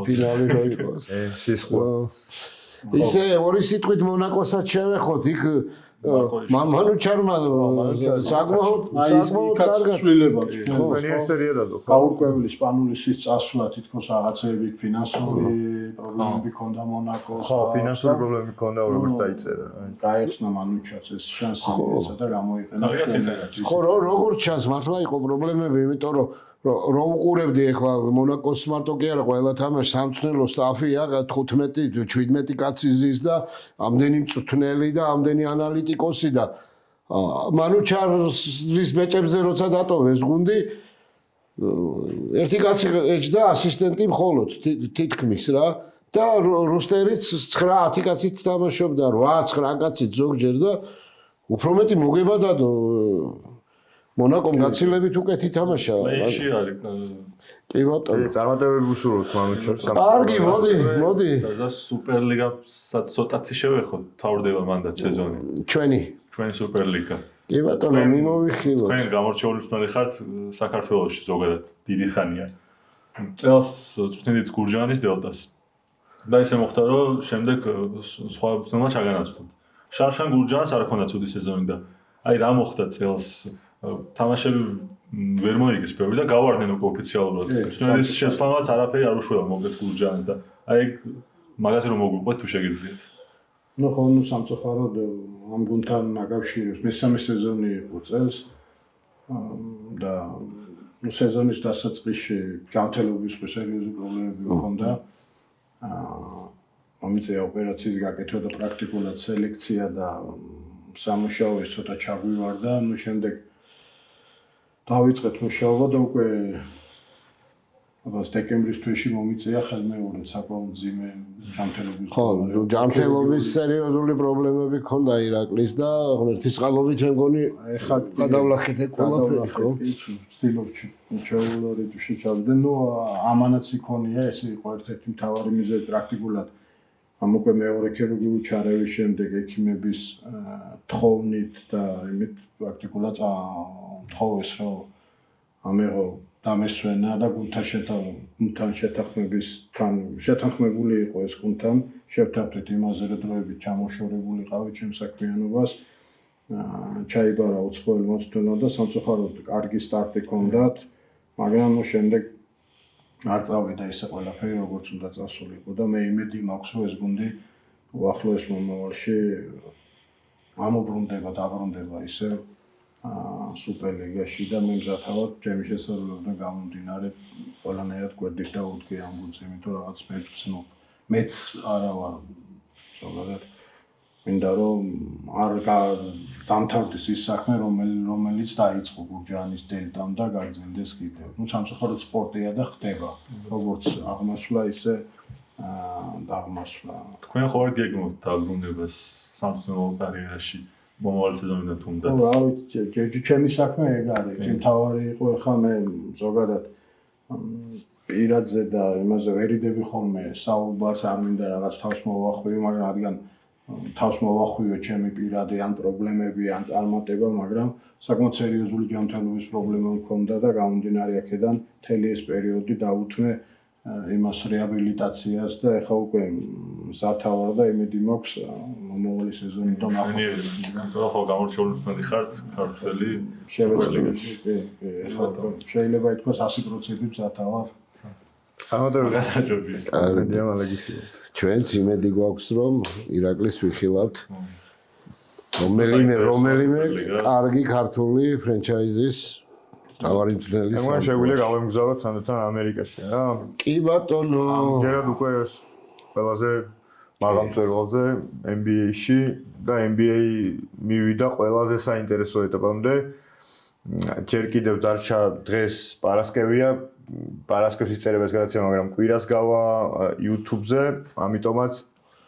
ფინალი რო იყოს. სისხლო. ისე ორი სიტყვით მონაკოსაც შევეხოთ, იქ მანუჩარმა საკმაოდ კარგად ცვლილება სერია დადო. გაურკვეველი სპანულის წასვლა თითქოს რაღაცეები ფინანსური პრობლემები ქონდა მონაკოს. ხო, ფინანსური პრობლემები ქონდა, როგორც დაიწერა. გაეცნა მანუჩაც ეს შანსი და გამოიყენა. ხო, როგორც ჩანს, მართლა იყო პრობლემები, იმიტომ რომ რო უყურებდი ახლა მონაკოს მარტო კი არა, ყველა თამაშს სამწვრთნელო სტაფია, 15-17 კაცი ზის და ამდენი მწვრთნელი და ამდენი ანალიტიკოსი და მანუჩარის ბეჭებზე როცა დატოვეს გუნდი, ერთი კაცი ეჭდა ასისტენტი მხოლოდ თითქმის რა და როსტერიც 9-10 კაცით თამაშობდა, 8-9 კაცით ზოგჯერ და უფრო მეტი მოგება დადო მონაკომ გაცილებით უკეთი თამაშა. პლეინში არის. კი ბატონო. წარმატებები უსურვოთ მანუჩარს. კარგი, მოდი. და სუპერლიგასაც ცოტათი შევეხოთ, თავდება მანდაც სეზონი. ჩვენი სუპერლიგა. კი ბატონო, მიმოვიხილოთ. თქვენ გამორჩეული მწვრთნელი ხართ საქართველოში ზოგადად დიდი ხანია. წელს წვრთნით გურჯაანის დელტას. და ისე მოხდა, რომ შემდეგ სხვა მწვრთნელმა ჩაგანაცვლოთ. შარშან გურჯაანს არ ჰქონდა ცუდი სეზონი და აი რა მოხდა წელს თამაშები ვერ მოიგეს ბევრი და გავარდნენ უკვე ოფიციალურად. მწვრთნელის შეცვლამაც არაფერი არ უშველა მოგეთ გურჯაანს და აი მაგაზე რომ მოგვიყვეთ თუ შეგიძლიათ. ნუ ხო, სამწუხაროდ ამ გუნდთან აკავშირებს მესამე სეზონი იყო წელს და ნუ სეზონის დასაწყისში ჯანმრთელობის სერიოზული პრობლემები ჰქონდა. მომიწია ოპერაციის გაკეთება და პრაქტიკულად სელექცია და სამუშაო ის ცოტა ჩაგვივარდა, ნუ შემდეგ დავიწყეთ მუშაობა და უკვე დეკემბრის თვეში მომიწია ხელმეორედ საკმაოდ მძიმე ჯანმრთელობის ხო, ჯანმრთელობის სერიოზული პრობლემები ჰქონდა ირაკლის და ღმერთის წყალობით მე მგონი ეხა გადავლახეთ ყველაფერი, ხო? ვცდილობ ჩაულოდეთ შეჭავდნენ, ნუ ამანაც იქონია, ეს იყო ერთ-ერთი მთავარი მიზეზი პრაქტიკულად ამ უკვე მეორე ქირურგიული ჩარევის შემდეგ ექიმების თხოვნით და იმით პრაქტიკულად თხოვეს რომ ამეღო დამესვენა და გუნდთან შეთანხმებული იყო ეს გუნდთან შევთავაზეთ იმაზე რომ დროებით ჩამოშორებული ყავით ჩემ საქმიანობას ჩაიბარა უცხოელი მოცდენა და სამწუხაროდ კარგი სტარტი ჰქონდათ მაგრამ შემდეგ არ წავიდა ისე ყველაფერი როგორც უნდა წასულიყო და მე იმედი მაქვს რომ ეს გუნდი უახლოეს მომავალში ამობრუნდება დაბრუნდება ისე სუპერლიგაში და მე მზათავად ჩემი შესაძლებლობიდან გამომდინარე ყველანაირად გვერდით დავუდგე ამ გუნდს იმიტომ რაღაც მეც არა ვარ ზოგადად მინდა რომ არ დამთავრდეს ის საქმე რომელიც დაიწყო გურჯაანის დელტამ და გაგრძელდეს კიდევ. ნუ სამწუხაროდ სპორტია და ხდება როგორც აღმასვლა ისე დაღმასვლა. თქვენ ხო არ გეგმოთ დაბრუნებას სამწუხარო კარიერაში მომავალ სეზონიდან თუნდაც? რა ვიცი, ჩემი საქმე ეგ არის. მთავარი იყო ახლა მე ზოგადად პირადზე და იმაზე ვერიდები ხოლმე საუბარს არ მინდა რაღაც თავს მოვახვიო, მაგრამ რადგან თავს მოვახვიო ჩემი პირადი ან პრობლემები ან წარმატება, მაგრამ საკმაოდ სერიოზული ჯანმრთელობის პრობლემა მქონდა და გამომდინარე აქედან მთელი ეს პერიოდი დაუთმე იმას რეაბილიტაციას და ეხლა უკვე სათავარ და იმედი მაქვს მომავალი სეზონიდან ახლა ხო გამორჩეული წვენი ხართ ქართველი შეიძლება ითქვას 100% სათავარ ჩვენც იმედი გვაქვს რომ ირაკლის ვიხილავთ რომელიმე კარგი ქართული ფრენჩაიზის თავარი მწვრთნელის მე შეგვიძლია გავემგზავროთ თანდათან ამერიკაში რა კი ბატონო ჯერად უკვე ყველაზე მაღალ მწვერვალზე NBA-ში და NBA მივიდა ყველაზე საინტერესო ეტაპამდე ჯერ კიდევ დარჩა დღეს პარასკევია პარასკევის წერებას გადაცემა მაგრამ კვირას გავა YouTube-ზე ამიტომაც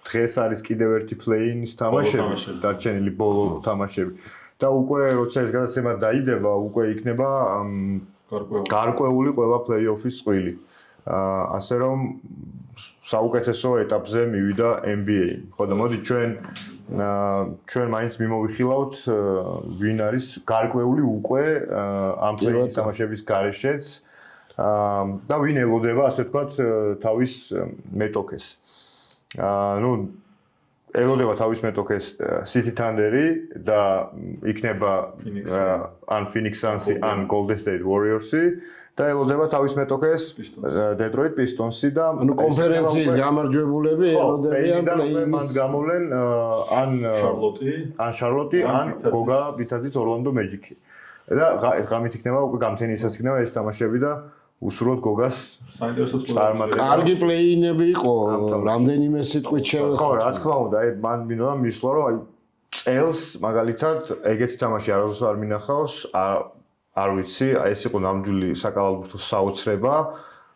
დღეს არის კიდევ ერთი play-in-ის თამაშები დარჩენილი ბოლო თამაშები და უკვე როცა ეს გადაცემა დაიდება უკვე იქნება გარკვეული ყველა play-off-ის წყვილი ასე რომ საუკეთესო ეტაპზე მივიდა NBA ხო და მოდი ჩვენ მაინც მიმოვიხილავთ ვინ არის გარკვეული უკვე ამ play-in თამაშების გარეშეც და ვინ ელოდება ასე ვთქვათ თავის მეტოქეს ნუ ელოდება თავის მეტოქეს City Thunder-ი და იქნება ან Phoenix Suns-ი ან Golden State Warriors-ი და ელოდება თავის მეტოქეს Detroit Pistons-ი და ანუ კონფერენციის გამარჯვებულები ელოდებიან play-in-ის მან გამოვლენ ან Charlotte-ი ან გოგა ბითაძის Orlando Magic-ი და ღამით იქნება უკვე გამთენისაც იქნება ეს თამაშები და უსურვოთ გოგას საინტერესო წყვილები. კარგი play-in-ები იყო, რამდენიმე სიტყვით შევეხო. ხო, რა თქმა უნდა, მან მინდა მისვლა, რომ აი წელს მაგალითად ეგეთი თამაში არასდროს არ მინახავს, არ ვიცი, ეს იყო ნამდვილი საკალათბურთო საოცრება.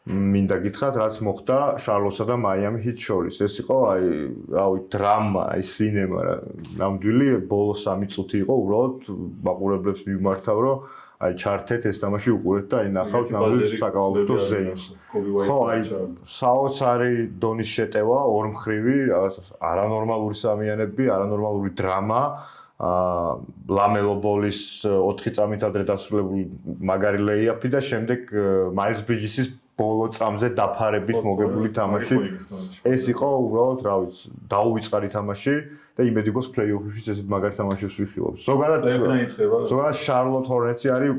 მინდა გითხრათ, რაც მოხდა შარლოტსა და მაიამი ჰიტს შორის. ეს იყო აი, რავი, დრამა, აი სინემა, ნამდვილი ბოლო 3 წუთი იყო, უბრალოდ მაყურებლებს მიმართავ, რომ აი ჩართეთ ეს თამაში უყურეთ და აი ნახავთ ნამდვილ საკალათბურთო ზეიმს. ხო, აი საოცარი დონის შეტევა, ორმხრივი, რაღაც არანორმალური სამიანები, არანორმალური დრამა. ლამელო ბოლის 4 წამით ადრე დასრულებული მაგარი ლეიაფი და შემდეგ მაილს ბრიჯისის ბოლო წამზე დაფარებით მოგებული თამაში. ეს იყო უბრალოდ, რა ვიცი, დაუვიწყარი თამაში და იმედი გვაქვს play-off-ში ესეთ მაგარი თამაშებს ვიხილავთ. ზოგადად Charlotte Hornets-ი არის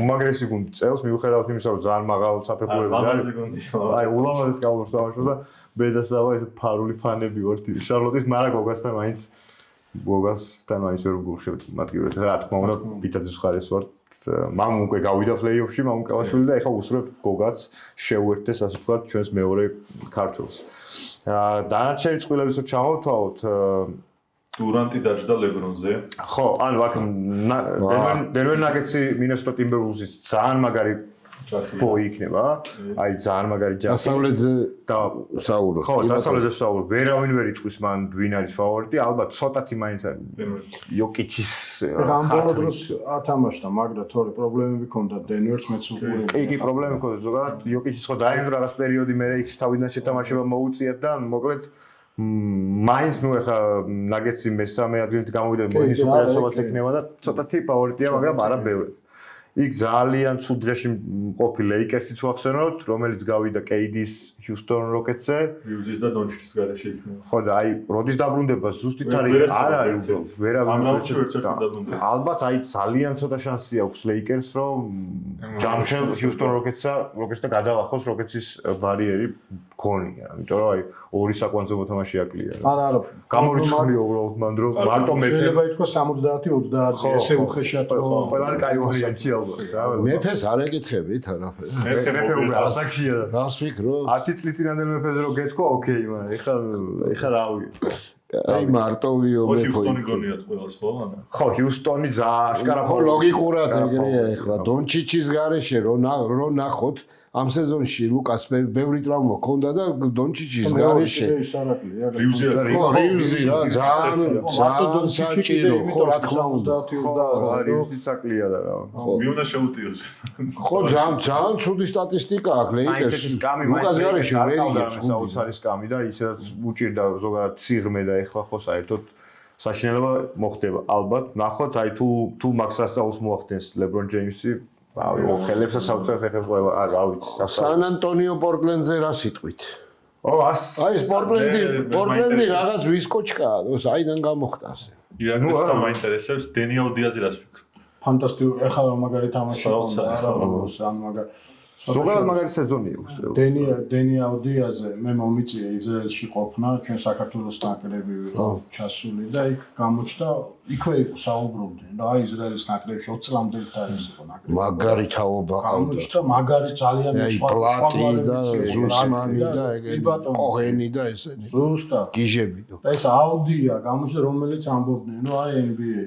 უმაგრესი გუნდი წელს, მიუხედავად იმისა, რომ ძალიან მაღალ საფეხურები არის. აი, ულამაზეს კალორს თამაშობს და მე და სავა ეს ფარული ფანები ვართ Charlotte-ის, მაგრამ გოგასთან მაინც ვერ გულშევთ მათგივრეთ. რა თქმა უნდა, ბითაძის ხარეს ვართ. მამ უკვე გავიდა play-off-ში, მამ კალაშვილი და ეხლა უსურვებთ გოგაც შეუერთდეს, ასე ვთქვათ, ჩვენს მეორე ქართველს. დანარჩენი წყვილებიც რო ჩამოვთვალოთ, დურანტი დაჯდა ლებრონზე. ხო, ანუ აქ დენვერ ნაგეტსი მინესოტა ტიმბერვულზის ძალიან მაგარი ბოი იქნება. აი ძალიან მაგარი ჯაფი. დასავლეთზე საუბრობ. ხო, დასავლეთზე საუბრობ. ვერავინ ვერ იტყვის მან ვინ არის ფავორიტი, ალბათ ცოტათი მაინც არის. იოკიჩის ამ ბოლო დროს ათამაშდა, მაგრამ თორე პრობლემები ჰქონდა დენვერს მეც უყურე. კი, პრობლემები ჰქონდა ზოგადად. იოკიჩის ხო დაიმდო რაღაც პერიოდი, მე იქ თავიდან შეთამაშება მოუწიათ და მოკლედ მაინც ნუ ეხა ნაგეტსი მესამე ადგილით გამოვიდა მოდის უპირატესობაც ექნება და ცოტათი ფავორიტია, მაგრამ არა ბევრად. იქ ძალიან ცუდ დღეში ყოფილი ლეიკერსიც ვახსენოთ, რომელიც გავიდა KD-ს Houston Rockets-ზე, Reeves-ის და Doncic-ის გარეშე იქნება. ხო და აი როდის დაბრუნდება ზუსტით არის არ არის ალბათ აი ძალიან ცოტა შანსი აქვს ლეიკერს რომ ჯამშელ Houston Rockets-ს და გადავახოს Rockets-ის ბარიერი გონია, იმიტომ რომ აი ორი საკვანძო მოთამაშე აკლია. არა გამორიცხული უბრალოდ მან რომ მარტო მე შეიძლება ითქვა 70-20 ესე უხეშად რომ ყველა კაი ვარიანტი ალბათ რა. მეფეს არ ეკითხებით არაფერს. მეფე უბრალოდ ასაკშია და რას ფიქრობ? 10 წლის წინანდელ მეფეზე რო გეთქვა, ოკეი, მაგრამ ეხლა რა ვიგე. აი მარტოვიო მეფო. Houston-ი გონიათ ყველას ხო? ხო, Houston-ი აშკარა ხო ლოგიკურად ეგრეა ეხლა დონჩიჩის გარეშე რო ნახოთ ამ სეზონში ლუკას ბევრი ტრავმა ჰქონდა და დონჩიჩის გარეშე Reeves-ი რა ძალიან საჭირო ხო რა თქმა უნდა Reeves-იც აკლია და რა. მიუნდა შეუტიოს. ხო ძალიან ცუდი სტატისტიკა აქვს ლეიკერსში. ლუკას გარეშე ვერიგებს საოცარი სკამი და ისედაც უჭირდა ზოგადად სიღრმე და ეხლა ხო საერთოდ საშინელება მოხდება. ალბათ ნახოთ აი თუ მაქს ასწავლოს მოახდენს LeBron James-ი ხელებსა საოცარ ფეხებს ყველა რა ვიცი სან ანტონიო პორტლენდზე რა სიტყვით აი ეს პორტლენდი რაღაც ვისკოჩკაა საიდან გამოხდა ასე ირაკლისთან მაინტერესებს დენი აუდიაზე რას ფიქრობ ფანტასტიკური ეხლა მაგარი თამაში ზოგადად მაგარი სეზონი აქვს დენი აუდიაზე მე მომიწია ისრაელში ყოფნა ჩვენ საქართველოს ნაკრები ჩასული და იქ გამოჩნდა იქვე იყო საუბრობდნენ რა ისრაელის ნაკრებში 20 წლამდელი არის იყო ნაკრები მაგარი თაობა გამოჩნდა მაგარი ძალიან პლატი და ზუსმანი და ეგეთი კოჰენი და ესენი ზუსტად გიჟები და ეს აუდია გამოჩნდა რომელიც ამბობდნენ რომ აი NBA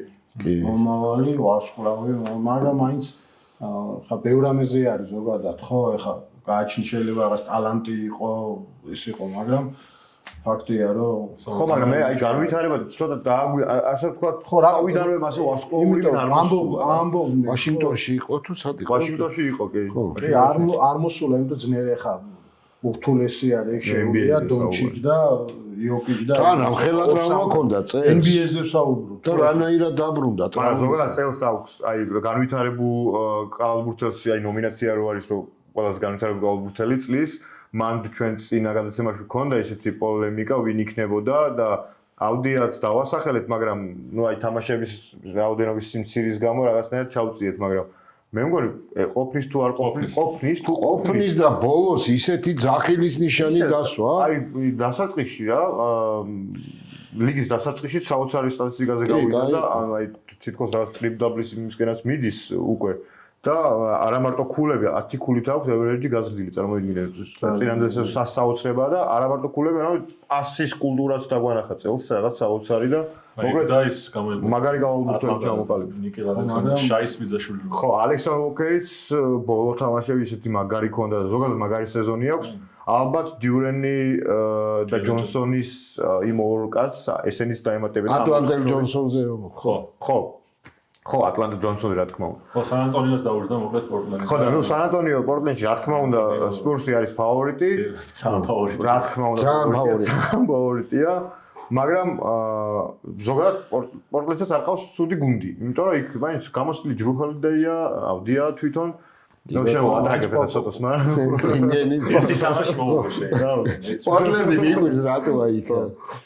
მომავალი ვარსკვლავი მაგრამ მაინც ხა ბევრ ამაზე არის ზოგადად ხო ეხა გააჩნი შეიძლება რაღაც ტალანტი იყო ის იყო მაგრამ ფაქტია რომ ხო მაგრამ მე აი განვითარება ცოტა ასე ვთქვათ ხო რავიდანვე მასე ვარსკვლავური ამბობდნენ ვაშინგტონში იყო თუ სად იყო ვაშინგტონში იყო კი არ მოსულა იმიტომ ძნელი ეხა ურთულესი არის ეგ შეუძლია დონჩიჩ და იოკიჩ და თან ხელად რა მაქონდა წელს NBA-ზე საუბრობ და რანაირად დაბრუნდა მაგრამ ზოგადად წელს აქვს აი განვითარებულ კალბურთელში აი ნომინაცია რო არის რომ ყველაზე განვითარებულ კალბურთელი წლის მან ჩვენ წინა გადაცემაში გქონდა ესეთი პოლემიკა ვინ იქნებოდა და აუდიაც დავასახელეთ მაგრამ ნუ აი თამაშების რაოდენობის სიმცირის გამო რაღაცნაირად ჩავწიეთ მაგრამ მე მგონი ყოფნის თუ არ ყოფნის და ბოლოს ისეთი ძახილის ნიშანი დასვა აი დასაწყისში რა ლიგის დასაწყისში საოცარი სტატისტიკაზე გავიდა და აი თითქოს რაღაც ტრიპ-დაბლის იმისკენაც მიდის უკვე და არა მარტო ქულები 10 ქულით აქვს ევერეჯი გაზრდილი წარმოიდგინეთ წინანდელ სასაოცრება და არა მარტო ქულები ანუ პასის კულტურაც დაგვანახა წელს რაღაც საოცარი და მოკლედ და ის გამოიყო მაგარი გამოვიბურთელი ჩამოყალიბდა ნიკელ ალექსანდრე შაის მიზაშვილი ხო ალექსანდრ ვოკერის ბოლო თამაშები ისეთი მაგარი ქონდა და ზოგადად მაგარი სეზონი აქვს ალბათ დიურენი და ჯონსონის იმ ორ კაცს ესენის დაემატებიან ატლანტა ჯონსონზე ხო ატლანტა ჯონსონი რა თქმა უნდა ხო სან ანტონიოს დაუжда მოკლედ პორტლენდში ხო და ნუ სან ანტონიო პორტლენდში რა თქმა უნდა სპურსი არის ფავორიტი რა თქმა უნდა ფავორიტია მაგრამ ზოგადად პორტლენდსაც არ ყავს ცუდი გუნდი იმიტომ რომ იქ მაინც გამოსული ჯრუფელდეია ავდია თვითონ ნუ შეიძლება ადაგებდა ცოტას მაგრამ ერთი თამაში მოუშვე პორტლენდი მიგვირს რატო აი იქ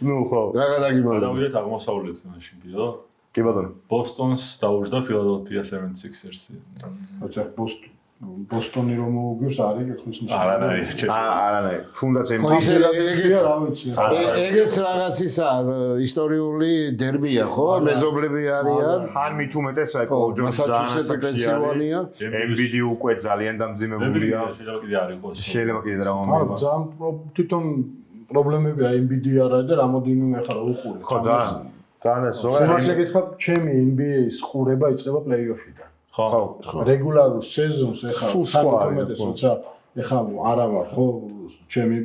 ნუ ხო რა გადაგიმარჯვე გადავიდეთ აღმოსავლეთ მაშინ კიდო კი ბატონო ბოსტონს დაუжда ფილადელფია 76ers-ი აჩა ბოსტონი რომ მოუგებს არის კითხვის ნიშანი არანაირი თუნდაც ეგეც რაღაც ისა ისტორიული დერბია ხო მეზობლები არიან ან მით უმეტეს აი პოლ ჯონსი პენსილვანია MBD უკვე ძალიან დამძიმებულია შეიძლება კიდე რა მომენტი არა ძალიან თვითონ პრობლემებია MBD არა და რამოდენიმე ხარ უყური ხო ძალიან ზოგადად შეგეთქვა ჩემი NBA-ის ყურება იწყება პლეი-ოფიდან ხო რეგულარულ სეზონს ეხლა სამეთომეტეს როცა ეხლა არა ვარ ხო ჩემი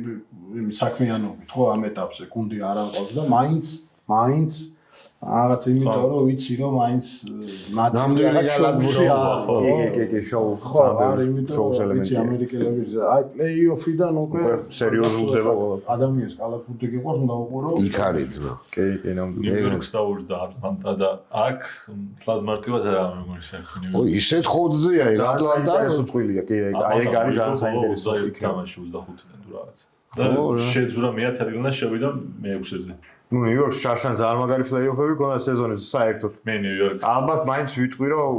საქმიანობით ხო ამ ეტაპზე გუნდი არ ამყავს და მაინც რაღაც იმიტომ რომ ვიცი რომ მაინც ნამდვილი გალაგბურია. კი, შოუ. ხო, არის იმიტომ რომ ვიცი ამერიკელების აი პლეიოფიდან უკვე სერიოზულდება ადამიანს კალათბურთი გიყავს უნდა უყურო. იქ არის ძმა. კი, ნამდვილად. ნიუ-იორკს დაუჯდა ატლანტა და აქ ფლად მარტივად არა მეგონი საქმე. ო ისეთ ხოძია ეგ ატლანტა. წვილია, კი, აი ეგ არის ძალიან საინტერესო იქ თამაში 25-დან თუ რაღაც. და შეძურა მე-10 ადგილიდან შევიდა მე-6-ზე. ნუ ნიუ-იორკს შარშან ძალიან მაგარი პლეიოფები ქონდა სეზონის საერთოდ. მე ნიუ-იორკს. ალბათ მაინც ვიტყვი რომ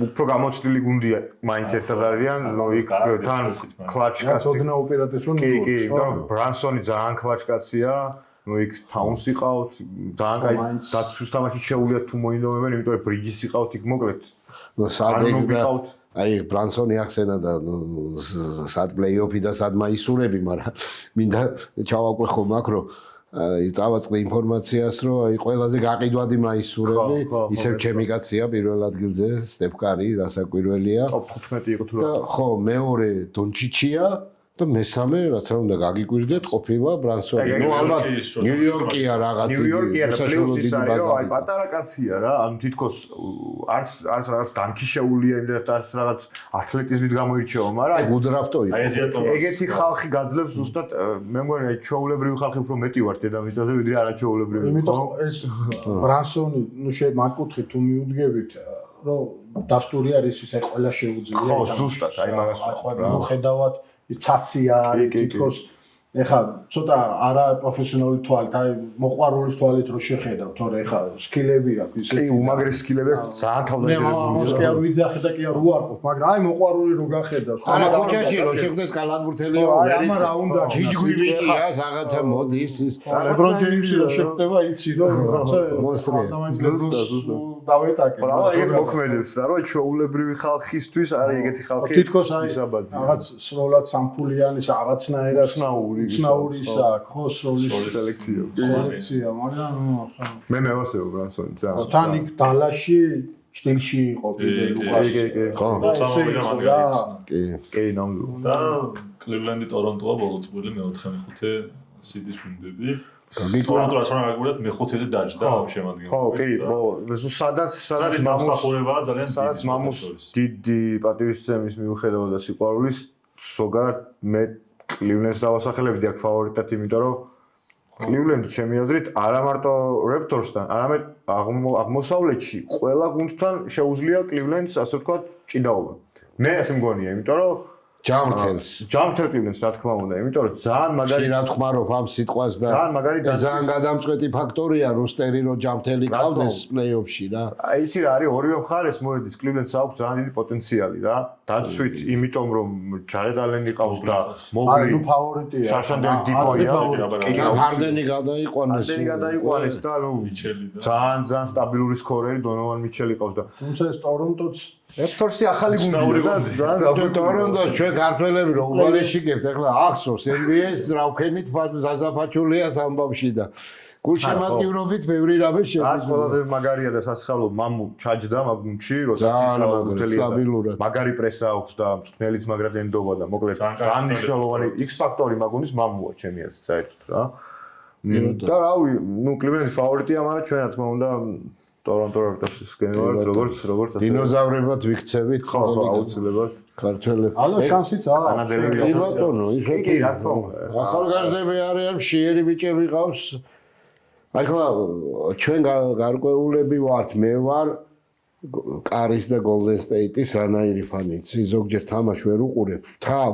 უფრო გამოცდილი გუნდია მაინც ერთად არიან, ნუ იქ თან კლაჩკაცი. ოდნა უპირატესო კი, იმიტომ რომ ბრანსონი ძალიან კლაჩკაცია, ნუ იქ თაუნს იყავთ, ძალიან კაი დაცვის თამაში შეუულიათ თუ მოინდომებენ, იმიტომ რომ ბრიჯის იყავთ იქ მოკლედ. ნუ სადეგ აი ბრანსონი ახსენა და სად პლეიოფი და სად მაისურები, მაგრამ მინდა ჩავაკვეხო მაგ რომ აი წავაწყდი ინფორმაციას რომ აი ყველაზე გაყიდვადი მაისურები ისევ ჩემი კაცია პირველ ადგილზე სტეფ კარი რასაკვირველია ტოპ 15 იყო თუ რა. ხო მეორე დონჩიჩია და მესამე რაც არ უნდა გაგიკვირდეთ ყოფილა ბრანსონი. ნუ ალბათ ნიუ-იორკია რაღაც ნიუ-იორკია და პლუს ის არის რომ აი პატარა კაცია რა, ანუ თითქოს არც რაღაც დანკი შეუულია იმდენად არც რაღაც ათლეტიზმით გამოირჩევა, მაგრამ აი უდრაფტო იყო. აი ეზია ტომას. ეგეთი ხალხი გაძლევს ზუსტად მე მგონი აი ჩაულებრივი ხალხი უფრო მეტი ვარ დედამიწაზე ვიდრე არაჩაულებრივი. იმიტომ ეს ბრანსონი ნუ შემაკუთხით თუ მიუდგებით რომ დასტური არის ის აი ყველა შეუძლია. ხო, ზუსტად აი მაგას ვთქვი რა. ხედავთ ცაცია არის თითქოს ეხა ცოტა არა პროფესიონალი თვალით აი მოყვარულის თვალით რო შეხედავ თორე ეხა სკილები აქვს ისე კი უმაგრესი სკილები აქვს ძალიან თავდადებული. მე არ ვიძახე და კი არ უარყოფ მაგრამ აი მოყვარული რო გახედავ არა კუჩაში რო შეხვდეს კალათბურთელი ამა რა უნდა ჯიჯგვიმიკია რაღაცა მოდის ის ლებრონ ჯეიმსი რო შეხვდება იცი რომ რაღაცა მონსტრია დავეტაკე რა ეს მოქმედებს რა რომ ჩვეულებრივი ხალხისთვის არის ეგეთი ხალხი თითქოს აი რაღაც სრულად სამფულიანი რაღაცნაირად ცნაური ისა ხო სროლის სელექცია მაგრამ მე მევასეო ბრანსონი ძალიან თან იქ დალაში სტილში იყო კიდე ლუკას ხო კი ნამდვილად და კლივლენდი ტორონტოა ბოლო წვლილი მე-4 მე-5 სიტის გუნდები ტორონტოს რა მაგურად მე-5-ზე დაჯდა ამ შემადგენლობაში ხო კი სადაც მომსახურებაა ძალიან სადაც მამუს დიდი პატივისცემის მიუხედავად და სიყვარულის ზოგადად მე კლივლენდს დავასახელებდი აქ ფავორიტად, იმიტომ რომ კლივლენდი ჩემი აზრით არა მარტო რეპტორსთან, არამედ აღმოსავლეთში ყველა გუნდთან შეუძლია კლივლენდს ასე ვთქვათ ჭიდაობა. მე ასე მგონია, იმიტომ რომ ჯამთელ კლივლენდს რა თქმა უნდა, იმიტომ რომ ძალიან მაგარი რა თქმა რომ ამ სიტყვას და ძალიან გადამწყვეტი ფაქტორია როსტერი რო ჯამთელი ყავდეს პლეიოფში რა. აი იცი რა არის ორივე მხარეს მოედის კლივლენდს აქვს ძალიან დიდი პოტენციალი რა. დაცვით, იმიტომ რომ ჯარედ ალენი ყავს და მოგლი ნუ ფავორიტია. შარშანდელი დიპოია. ჰარდენი გადაიყვანეს და ნუ ძალიან სტაბილური სკორერი დონოვან მიჩელი ყავს და თუმცა ეს ტორონტოც რეპტორსი ახალი გუნდია და ძალიან ტორონტოს ჩვენ ქართველები რომ უღალისშიგებთ ახლა ახსოვს NBA-ს რავქენით ზაზაფაჩულია სამბავში და გულშემატკივრობით ბევრი რამე შეიძლება. რაც ყველაზე მაგარია და სასიხალო მამუ ჩაჯდა მაგ გუნდში, როდესაც სტაბილურად მაგარი პრესა აქვს და მწვრთნელიც მაგრად ენდობა და მოკლედ ძალიან მნიშვნელოვანი X-ფაქტორი მაგ გუნდის მამუა ჩემი აზრით საერთოდ რა. და რავი, ნუ კლივლენდის ფავორიტია, მაგრამ ჩვენ რა თქმა უნდა ტორონტო რეპტორსის გენერალ როგორც დინოზავრებად ვიქცევით ხო აუცილებლად ქართველებს. ალო შანსიც აქვს. ანადელები კი ბატონო, ისეთი რა თქმა უნდა. ახალგაზრდები არიან, მშიერი ბიჭები ყავს. ახლა ჩვენ გარკვეულები ვართ, მე ვარ კარის და გოლდენ სტეიტის ანაირი ფანიც. ზოგჯერ თამაშს ვერ უყურებ, თავ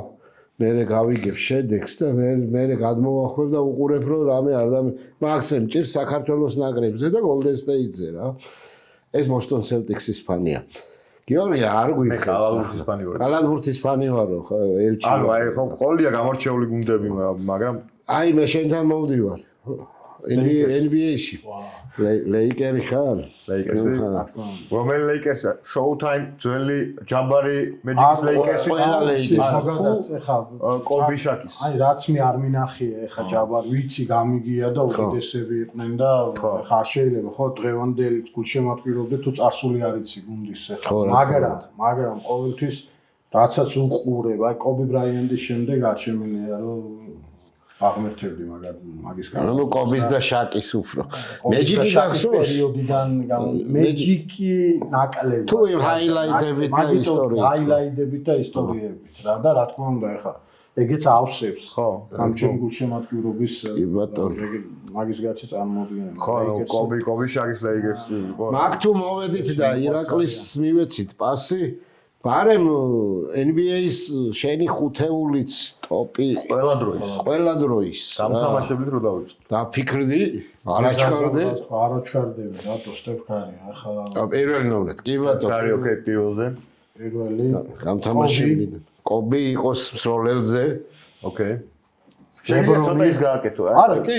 მერე გავიგებ შედეგს და მე გადმოვახვევ და უყურებ რომ რამე არ და მაქსიმ ჭირს საქართველოს ნაკრებზე და გოლდენ სტეიტზე რა. ეს ბოსტონ სელტიქსის ფანია. გიორგია არ გვიქცევს. კალათბურთის ფანი ვარ. კალათბურთის ფანი ვარო, ელჩი. ანუ აი ხო ყოლია გამორჩეული გუნდები, მაგრამ აი მე შენთან მოვდივარ. NBA-ში. ლეიკერი ხარ? ლეიკერსი? რომელი ლეიკერსი? შოუ-ტაიმ ძველი ჯაბარი მედიკის ლეიკერსი? ყველა ლეიკერსი. ეხა კობი შაკის. აი რაც მე არ მინახია ეხა ჯაბარი, ვიცი გამიგია და უკიდესები იყვნენ და ეხა არ შეიძლება ხო დღევანდელი გულშემატკივრობდე თუ წარსული არ იცი გუნდის ეხა. მაგრამ ყოველთვის რაცაც უყურებ, აი კობი ბრაიანდის შემდეგ არ შემიძლია რომ აღმერთებდი მაგის გამო. ნუ კობის და შაკის უფრო. მეჯიკი გახსოვს? პერიოდიდან მეჯიკი ნაკლები. თუ ჰაილაიტებით და ისტორიით. ჰაილაიტებით და ისტორიებით რა და რა თქმა უნდა ეხლა ეგეც ავსებს ხო ამ ჩემ გულშემატკივრობის ბატონო. მაგის გარშე წარმოადგენენ. ხო კობი შაგის ლეიგერს იყო მაგ თუ მოვედით და ირაკლის მივეცით პასი ბარემ NBA-ის შენი ხუთეულიც ტოპი ყველა დროის გამთამაშებით რო დავიწყო დაფიქრდი არაჩქარდი არაჩქარდები რატო სტეფ კარი ახლა პირველი ნომრად კი ბატონო კარი ოკეი პირველზე პირველი გამთამაშები კობი იყოს მსროლელზე ოკეი შეიძლება ცოტა ის გააკეთო არა კი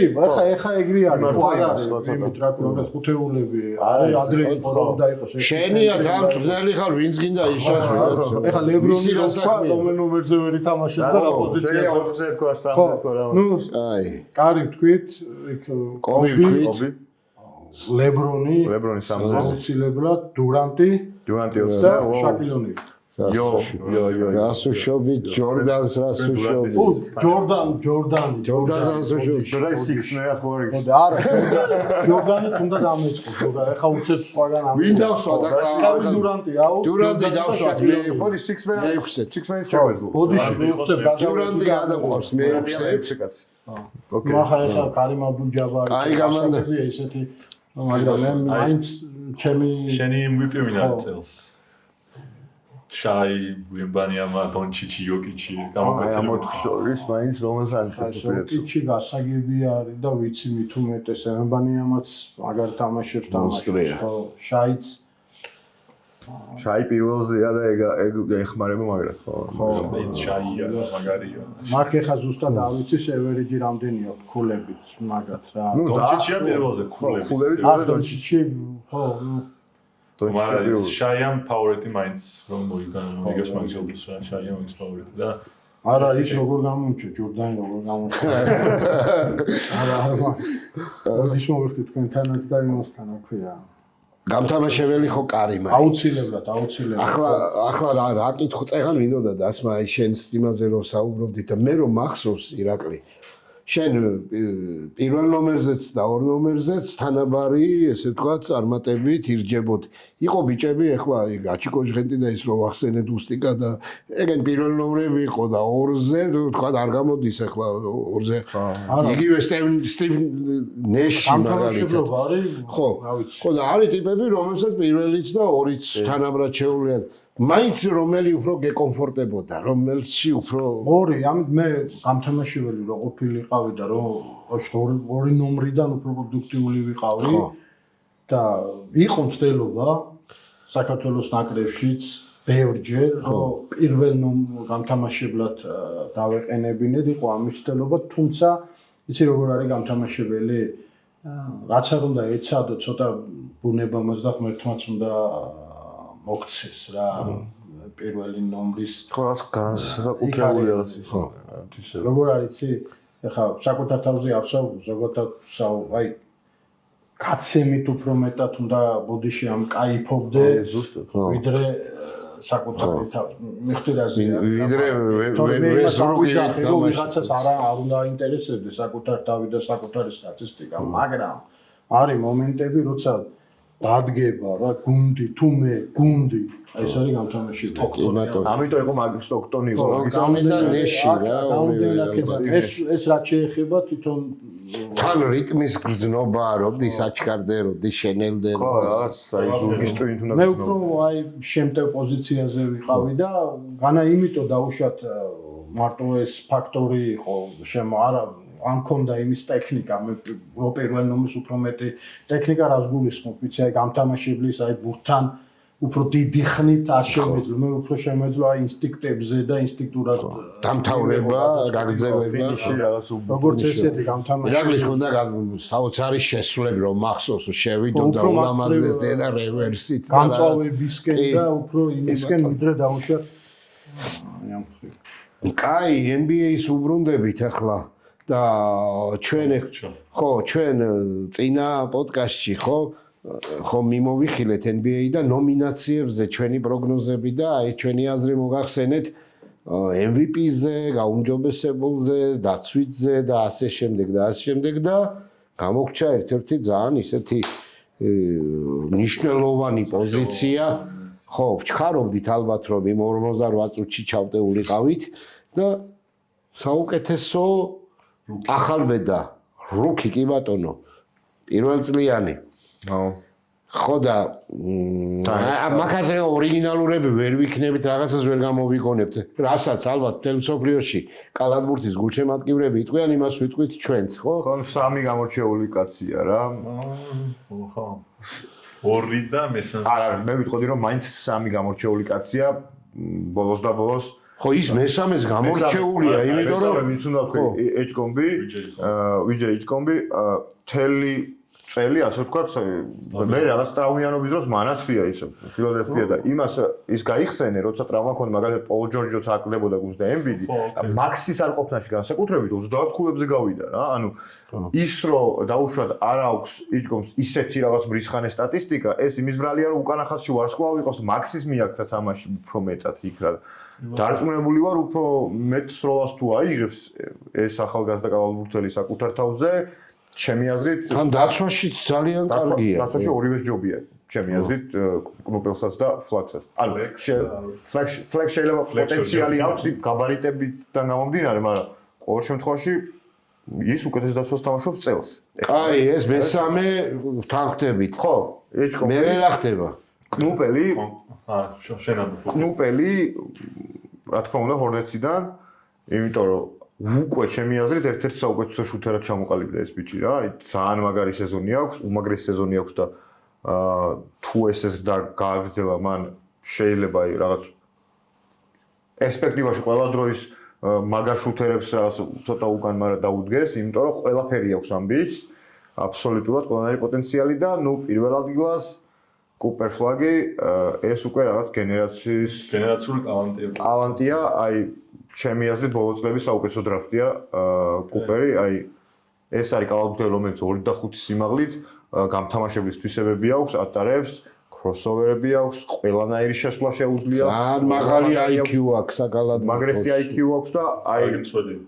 ახლა ეგრე არის ხო არა იმით რა ქვია ხუთეულები არის ადრე უნდა იყოს შენია გამწვდელი ხარ ვინც გინდა ისას ეხლა ლებრონი როცა ნომერზე ვერ ითამაშებს და რა პოზიციაზე ოთხზე თქვა სამზე რა ნუ აი კარი თქვით კობი ვქვით ლებრონი სამზე აუცილებლად დურანტი და შაკილონი Yo. რასუშობი ჯორდანს რასუშობი ჯორდანს რასუშობი და 6-ია ხო არის ხო და არა ჯორდანი თუნდა დამეწყო ჯორდანი ეხა უცებ სხვაგან ამ ვინ დავსვა და დურანტი დავსვა ბოდი 6-მენა მე 6-მენა შეგვეძლო ბოდიში მეუხსებ დურანტი გადაყვავს მე 6 ოკეი ეხა კარიმ აბდულ-ჯაბარი აი გამანდა ესეთი მაგრამ მე მაინც ჩემი შენი MVP ვინა წელს შაი ვიმბანიამა დონჩიჩი იოკიჩი გამოკეთებული შორის მაინც რომელსაც იოკიჩი გასაგები არის და ვიცი მით უმეტეს ვიმბანიამაც მაგარ თამაშებს თამაშობს ხო შაიც შაი პირველზეა და ეგ ეხმარება მაგრად ხო ხო მეც შაია მაგარია მაგ ეხა ზუსტად არ ვიცი შევერიჯი რამდენია ქულებით მაგათ რა დონჩიჩია პირველზე ქულები დონჩიჩი ხო მაგრამ შაიამ ფავორიტი მაინც რომ მოიგოს მაგჟელდოს რა შაიამ ის ფავორიტი და არა ის როგორ გამოუჩა ჯორდანი როგორ გამოუჩა არა ის მოვიხდი თქვენთანაც და იმასთან აქვია გამთამაშებელი ხო კარიმა აუცილებლად ახლა რა კითხო წეგან მინდოდა და ასმა აი შენ სტიმაზე რო საუბრობდით და მე რომ მახსოვს ირაკლი შენ პირველ ნომერზეც და ორ ნომერზეც თანაბარი ესე ვთქვათ წარმატებით ირჯებოდი. იყო ბიჭები ახლა გაჩიკო ჟღენტი და ის რო ვახსენეთ უსტიკა და ეგენ პირველ ნომრები იყო და ორზე ვთქვათ არ გამოდის ახლა ორზე. იგივე სტივ ნეში მაგალითად. ხო. ხო და არის ტიპები რომელსაც პირველიც და ორიც თანაბრად შეუვლიან. მაინც რომელი უფრო გეკომფორტებოდა, რომელში უფრო ორი, ამით მე გამთამაშებელი რო ყოფილიყავი და რომ ორი ნომრიდან უფრო პროდუქტიული ვიყავი და იყო მცდელობა საქართველოს ნაკრებშიც ბევრჯერ, რომ პირველ გამთამაშებლად დავეყენებინეთ, იყო ამის მცდელობა, თუმცა იცი როგორ არის გამთამაშებელი, რაც არ უნდა ეცადო, ცოტა ბუნებამაც და ღმერთმაც უნდა მოგცეს რა პირველი ნომრის ხო რაც განსაკუთრებული ხო როგორ არის იცი ეხა საკუთარ თავზე ავსავ ზოგადად აი კაცემით უფრო მეტად უნდა ბოდიში ამ кайფობდე ვიდრე საკუთარი თავი მიხტირაზე ვიდრე ვეზრუგი ვიღაცას არ უნდა აინტერესებდეს საკუთარ თავი და საკუთარი სტატისტიკა მაგრამ არის მომენტები როცა დადგება რა გუნდი თუ მე გუნდი ეს არის გამთამაშებელი ამიტომ იყო მაგ სტოქტონი იყო სტოქტონი და ნეში რა ეს რაც შეეხება თვითონ თან რიტმის გრძნობა როდის აჩქარდე როდის შენელდე ხო აი ზურგის ტვინით უნდა მე უფრო აი შემტევ პოზიციაზე ვიყავი და განა იმიტომ დაუშვათ მარტო ეს ფაქტორი იყო არა ან კონდა იმის ტექნიკა მე პირველ ნომერს უფრო მეტი ტექნიკა რას გულისხმობ ვიცი აი გამთამაშებლის აი ბურთთან უფრო დიდი ხნით არ შემეძლო მე უფრო შემეძლო აი ინსტინქტებზე და ინსტინქტურად დამთავრება გაგრძელება ფინიში რაღაც როგორც ესეთი გამთამაში რაგლის უნდა საოცარი შესრულები რომ მახსოვს შევიდო და ულამაზესზე და რევერსით განწვავებისკენ და უფრო იმისკენ ვიდრე დაუშვათ ამ ხრივ კაი NBA-ის უბრუნდებით ახლა და ჩვენ წინა პოდკასტში ხო მიმოვიხილეთ NBA და ნომინაციებზე ჩვენი პროგნოზები და აი ჩვენი აზრი მოგახსენეთ MVP-ზე, გაუმჯობესებულზე, დაცვითზე და ასე შემდეგ და გამოგჩა ერთ-ერთი ძალიან ისეთი ნიშნულოვანი პოზიცია. ხო, ვჩქარობდით ალბათ რომ იმ 48 წუთში ჩავტეულიყავით და საუკეთესო ახალბედა რუკი კი ბატონო პირველწლიანი. ხო და მაგაზე ორიგინალურები ვერ ვიქნებით, რაღაცას ვერ გამოვიგონებთ. რასაც ალბათ მთელ მსოფლიოში კალათბურთის გულშემატკივრები იტყვიან, იმას ვიტყვით ჩვენც, ხო? ხო, სამი გამორჩეული კაცია რა. ხო. ორი და მესამე. არა, მე ვიტყოდი რომ მაინც სამი გამორჩეული კაცია ბოლოს და ბოლოს. ხო, ის მესამეს გამორჩეულია, იმიტომ რომ ვინც უნდა თქვი ეჭკომბი, ვიჯე ეჭკომბი, თელი წელი, ასე ვთქვათ, მე რაღაც ტრავმიანობის დროს მანაცვია ის ფილოდელფია და იმას ის გაიხსენე, როცა ტრავმა ქონდა, მაგალითად პოლ ჯორჯოც აკლდებოდა გუნდს და ემბიდი, მაქსის არ ყოფნაში განსაკუთრებით 30 ქულებზე გავიდა რა. ანუ ის რომ დაუშვათ არ აქვს იჭკომს ისეთი რაღაც ბრისხანე სტატისტიკა, ეს იმის ბრალია რომ უკანა ხაზში ვარსკვლავი იყოს, მაქსის მიაქრა თამაში უფრო მეტად იქ რა. დარწმუნებული ვარ, უფრო მეტ სროლას თუ აიღებს ეს ახალგაზრდა კალათბურთელი საკუთარ თავზე, ჩემი აზრით, თან დაცვაში ძალიან კარგია. დაცვაში ორივეს ჯობია, ჩემი აზრით, კნუპელსაც და ფლაგსაც. ანუ ფლაგ შეიძლება პოტენციალი აქვს გაბარიტებიდან გამომდინარე, მაგრამ ყოველ შემთხვევაში ის უკეთეს დაცვას თამაშობს წელს. აი, ეს მესამე თან ხდებით. ხო, ეჭკომი. მე რა ხდება? კნუპელი, შენად. კნუპელი, რა თქმა უნდა, ჰორნეტსიდან, იმიტომ რომ უკვე ჩემი აზრით ერთ-ერთი საუკეთესო შუთერად ჩამოყალიბდა ეს ბიჭი რა. აი ძალიან მაგარი სეზონი აქვს, უმაგრესი სეზონი აქვს და თუ ეს და გააგრძელა, მან შეიძლება აი რაღაც პერსპექტივაში ყველა დროის მაგარ შუთერებს რაღაც ცოტა უკან დაუდგეს, იმიტომ რომ ყველაფერი აქვს ამ ბიჭს, აბსოლუტურად ყველანაირი პოტენციალი და ნუ პირველ ადგილას კუპერ ფლაგი ეს უკვე რაღაც გენერაციული ტალანტია, აი ჩემი აზრით ბოლო წლების საუკეთესო დრაფტია კუპერი, აი ეს არის კალათბურთელი, რომელიც 2.5 სიმაღლით გამთამაშებლის თვისებები აქვს, ატარებს, კროსოვერები აქვს, ყველანაირი შესვლა შეუძლია. ძალიან მაგარი IQ აქვს საკალათბურთო. მაგრესი IQ აქვს და აი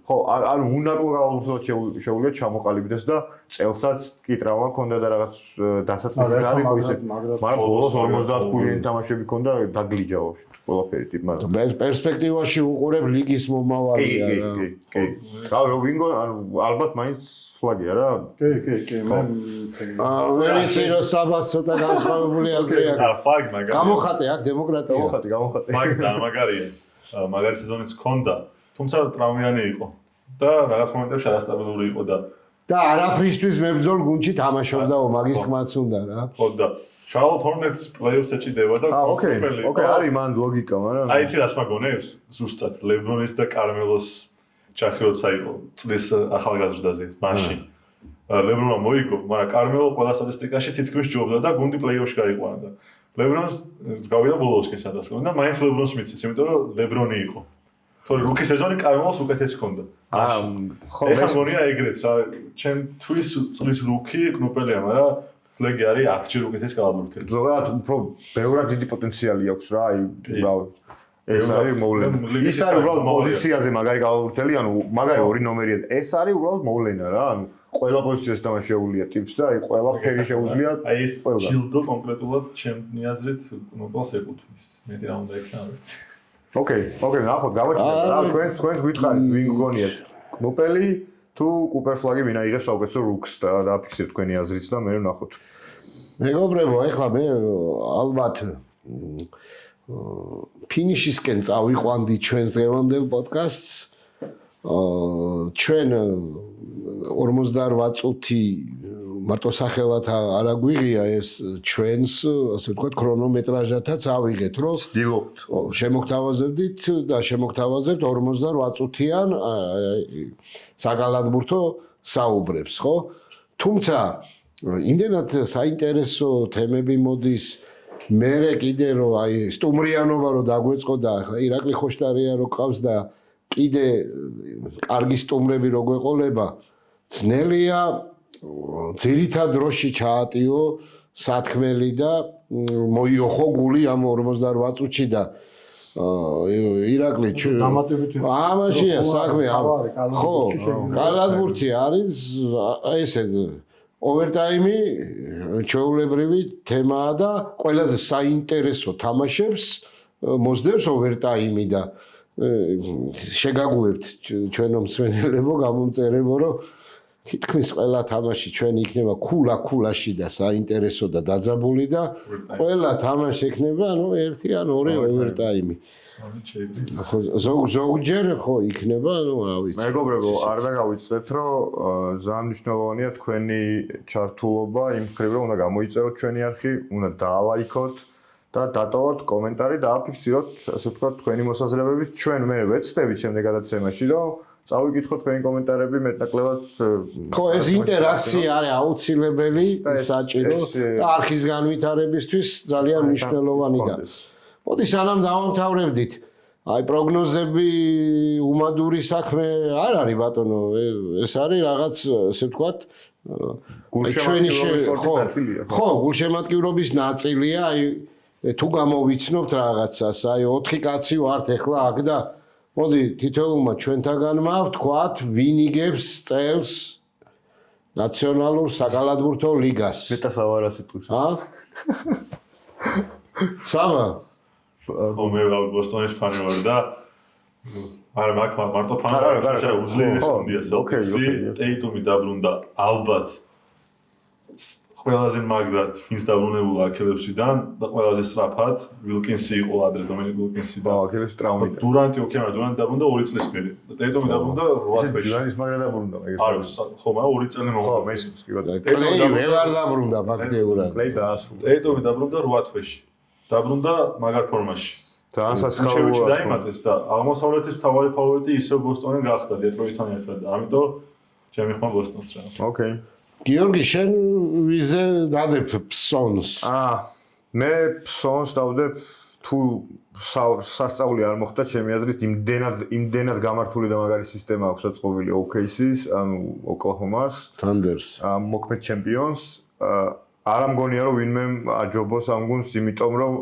ხო, ანუ უნაკლო კალათბურთელად შეუძლია ჩამოყალიბდეს და წელსაც კი ტრავმა ჰქონდა და რაღაც დასაწყისი ძალიან ისე, მაგრამ ბოლოს 50 ქულიანი თამაშები ჰქონდა დაგლიჯა ვაფშე. ყველაფერი ტიპ მაგრამ ეს პერსპექტივაში უყურებ ლიგის მომავალია რა. კი. რა ვინგო ალბათ მაინც ფლაგია რა. კი, მე ვიცი რომ საბას ცოტა განსხვავებული აზრი აქვს. ფლაგი მაგრამ გამოხატე აქ დემოკრატია. გამოხატე. ფლაგი ძალიან მაგარია. მაგარი სეზონიც ჰქონდა, თუმცა ტრავმიანი იყო და რაღაც მომენტებში არასტაბილური იყო და არაფრისთვის მებრძოლ გუნდში თამაშობდაო, მაგის თქმაც უნდა რა. ხო და შარლოტ ჰორნეტს პლეიოფს ეჭიდება და ოკეი, არის მან ლოგიკა, მაგრამ აი იცი რას მაგონებს? ზუსტად ლებრონის და კარმელოს ჩახი როცა იყო წლის ახალგაზრდაზე მაშინ. ლებრონმა მოიგო, მაგრამ კარმელო ყველა სტატისტიკაში თითქმის ჯობდა და გუნდი პლეიოფში გაიყვანა და ლებრონს გავიდა ბოლოსკენ სადაც და მაინც ლებრონს მიცეს, იმიტომ რომ ლებრონი იყო. თორე რუკი სეზონი კარმელოს უკეთესი ჰქონდა. ხო, ეხლა მგონია ეგრეც, ჩემთვის წლის რუკი კნუპელია, მაგრამ ფლეგი არის 10 ჯერ უკეთესი კალათბურთელი. ზოგადად უფრო ბევრად დიდი პოტენციალი აქვს რა, აი უბრალოდ ეს არის მოვლენა. ის არის უბრალოდ პოზიციაზე მაგარი კალათბურთელი, ანუ მაგარი ორი ნომერია. ეს არის უბრალოდ მოვლენა რა, ანუ ყველა პოზიციაზე თამაშეულია ტიპს და აი ყველაფერი შეუძლია. აი ეს ჯილდო კონკრეტულად ჩემი აზრით კნუპელს ეკუთვნის. მეტი რა უნდა იქნა, არ ვიცი. ოკეი, ნახოთ, გავაჩინოთ რა, თქვენს გითხარით, ვინ გგონიათ? კნუპელი თუ კუპერ ფლაგი ვინ აიღებს საუკეთესო რუკს და დააფიქსირეთ თქვენი აზრით და მე ვნახოთ. მეგობრებო, ეხლა მე ალბათ ფინიშისკენ წავიყვანდი ჩვენს დღევანდელ პოდკასტს. ჩვენ 48 წუთი მარტო სახელად არ აგვიღია ეს ჩვენს, ასე ვთქვათ, ქრონომეტრაჟათაც ავიღეთ, რომ შემოგთავაზებდით და შემოგთავაზებთ 48 წუთიან საკალათბურთო საუბრებს, ხო? თუმცა იმდენად საინტერესო თემები მოდის, მე კიდე რომ აი სტუმრიანობა რომ დაგვეწყოდა, ახლა ირაკლი ხოშტარია რო ყავს და კიდე კარგი სტუმრები რო გვეყოლება, ძნელია ძირითად დროში ჩაატიო სათქმელი და მოიოხო გული ამ 48 წუთში და ირაკლი ამაშია საქმე ხო კალათბურთი არის ესე ოვერტაიმი ჩვეულებრივი თემაა და ყველაზე საინტერესო თამაშებს მოსდევს ოვერტაიმი და შეგაგუებთ ჩვენო მსმენელებო გამომწერებო რომ თითქმის ყველა თამაში ჩვენ იქნება ქულაში და საინტერესო და დაძაბული და ყველა თამაში იქნება ანუ ერთი ან ორი ოვერტაიმი. ზოგჯერ ხო იქნება ანუ რა ვიცი. მეგობრებო, არ დაგავიწყდეთ რომ ძალიან მნიშვნელოვანია თქვენი ჩართულობა იმ მხრივ რომ უნდა გამოიწეროთ ჩვენი არხი, უნდა დაალაიქოთ და დატოვოთ კომენტარი და აფიქსიროთ, ასე ვთქვათ, თქვენი მოსაზრებებით. ჩვენ მე ვეცდებით შემდეგ გადაცემაში რომ წავიკითხოთ თქვენი კომენტარები მეტნაკლებად ხო ეს ინტერაქცია არის აუცილებელი საჭირო და არხის განვითარებისთვის ძალიან მნიშვნელოვანი და მოდი სანამ დავამთავრებდით აი პროგნოზები უმადური საქმე არ არის ბატონო ეს არის რაღაც ასე ვთქვათ ხო გულშემატკივრობის ნაწილია აი თუ გამოვიცნობთ რაღაცას აი 4 კაცი ვართ ახლა აქ და მოდი თითოეულმა ჩვენთაგანმა ვთქვათ ვინ იგებს წელს ნაციონალურ საკალათბურთო ლიგას. მეტასავარა სიტყვის. სამა? ხო მე ბოსტონის ფანი ვარ და არა მაგ მარტო ფანი ვარ, შეიძლება უძლიერეს გუნდია სელტიკსი, ტეიტუმი დაბრუნდა ალბათ ყველაზე მაგრად ვინც დაბრუნებულა აქილევსიდან და ყველაზე სწრაფად ვილკინსი იყო ადრე დომინიკ ვილკინსი და აქილევსი ტრავმით. დურანტი დურანტი დაბრუნდა 2 წლის მერე და ტეიტუმი დაბრუნდა 8 თვეში. დურანტის მაგრა დაბრუნდა ეგრე. არა ხო მაგრამ 2 წელი მოხდა. ხო მესმის კი ბატონო. კლეი ვეღარ დაბრუნდა ფაქტიურად. კლეი დაასრულა. ტეიტუმი დაბრუნდა 8 თვეში. დაბრუნდა მაგარ ფორმაში. ძალიან სასწაულოა. დაიმატეს და აღმოსავლეთის მთავარი ფავორიტი ისევ ბოსტონი გახდა დეტროიტთან ერთად და ამიტომ ჩემი ხმა ბოსტონს რა. ოკეი. გიორგი შენ ვიზე დადებ ფსონს? მე ფსონს დავდებ თუ სასწაული არ მოხდა ჩემი აზრით იმდენად გამართული და მაგარი სისტემა აქვს აწყობილი OKC-ს, ანუ Oklahoma-ს, Thunders. მოქმედ ჩემპიონს. არ ამგონია რომ ვინმე აჯობოს ამ გუნდს, იმიტომ რომ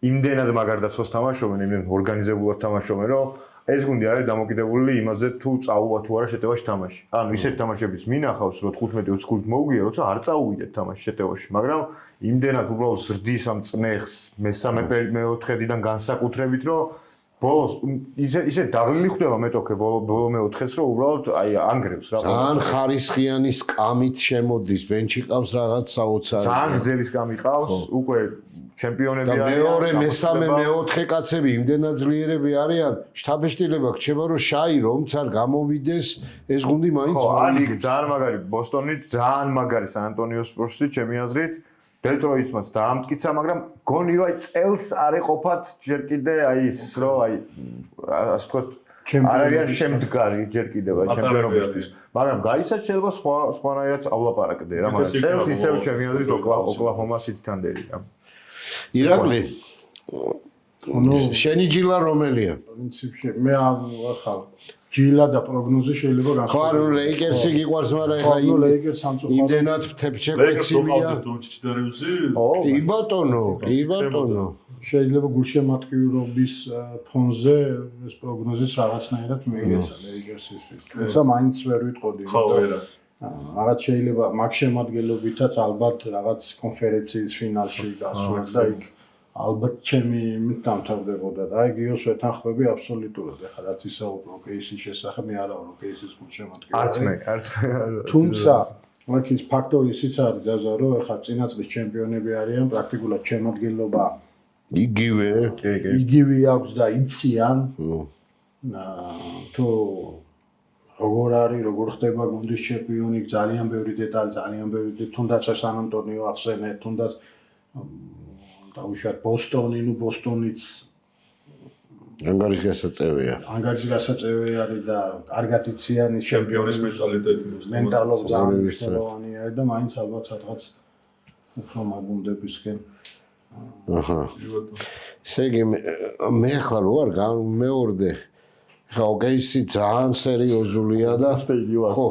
იმდენად მაგარ დაცვას თამაშობენ, იმდენ ორგანიზებულად თამაშობენ, რომ ეს გუნდი არის დამოკიდებული იმაზე თუ წაუვა თუ არა შეტევაში თამაში. ანუ ისეთ თამაშებიც მინახავს, რომ 15-20 გუნდს მოუგია, როცა არ წაუვიდეთ თამაში შეტევაში, მაგრამ იმდენად უბრალოდ ზრდის ამ წნეხს მე-4-დან განსაკუთრებით, რომ ბოლოს ისე დაღლილი ხდება მეტოქე ბოლო მე-4-ს, რომ უბრალოდ აი ანგრევს რა. ძალიან ხარისხიანი სკამით შემოდის, ბენჩი ყავს რაღაც საოცარი. ძალიან გრძელი სკამი ყავს, უკვე ჩემპიონები არიან. და მეორე, მესამე, მე-4 კაცები იმდენად ძლიერები არიან, შთაბეჭდილება გრჩება, რომ შაი რომც არ გამოვიდეს, ეს გუნდი მაინც ხო, ან იქ ძალიან მაგარი ბოსტონი, ძალიან მაგარი სან ანტონიო სპურსი, ჩემი აზრით. დეტროიტმაც დაამტკიცა, მაგრამ გონი რომ აი წელს არ ეყოფათ ჯერ კიდე აი ის რომ აი ასე ვთქვათ არ არიან შემდგარი ჯერ კიდევ აი ჩემპიონობისთვის. მაგრამ გაიცათ შეიძლება სხვანაირადავლაპარაკდე რა, მაგრამ წელს ისევ ჩემი აზრით Oklahoma City Thunder-ი რა. ირაკლი შენი ჯილა რომელია? პრინციპში მე ახალ ჯილა და პროგნოზი შეიძლება განსხვავდეს. ხო, ანუ ლეიკერსი გიყვარს, მაგრამ ეხლა იმდენად თეფჩეკვეცილია. კი ბატონო. შეიძლება გულშემატკივრობის ფონზე ეს პროგნოზიც რაღაცნაირად მიიღეცა ლეიკერსისთვის. თუმცა მაინც ვერ ვიტყოდი. ხო, ვერა. რაღაც შეიძლება მაგ შემადგენლობითაც ალბათ რაღაც კონფერენციის ფინალში გასვლა და იქ ალბათ ჩემი დამთავრდებოდა და აი გიოს ვეთანხმები აბსოლუტურად. ეხლა რაც ისაუბრ OKC-ის შესახებ, მე არა ვარ OKC-ის გულშემატკივარი. არც მე. თუმცა მაგ ის ფაქტორი ისიც არის დაზა, რომ ეხლა წინა წლის ჩემპიონები არიან, პრაქტიკულად შემადგენლობა იგივე აქვს და იციან. თუ როგორ არის, როგორ ხდება გუნდის ჩემპიონი, ძალიან ბევრი დეტალი, ძალიან ბევრი თუნდაც სან ანტონიო ახსენე, თუნდაც დაუშვათ ბოსტონი, ბოსტონიც ანგარიშგასაწევია. ანგარიშგასაწევი არის და კარგად იციან ის ჩემპიონის მენტალიტეტი, მენტალობანი არის და მაინც ალბათ სადღაც უფრო მაგუნდებისკენ. აჰა. ესე იგი მე ახლა რო არ გამეორდე ხა OKC ძალიან სერიოზულია და ხო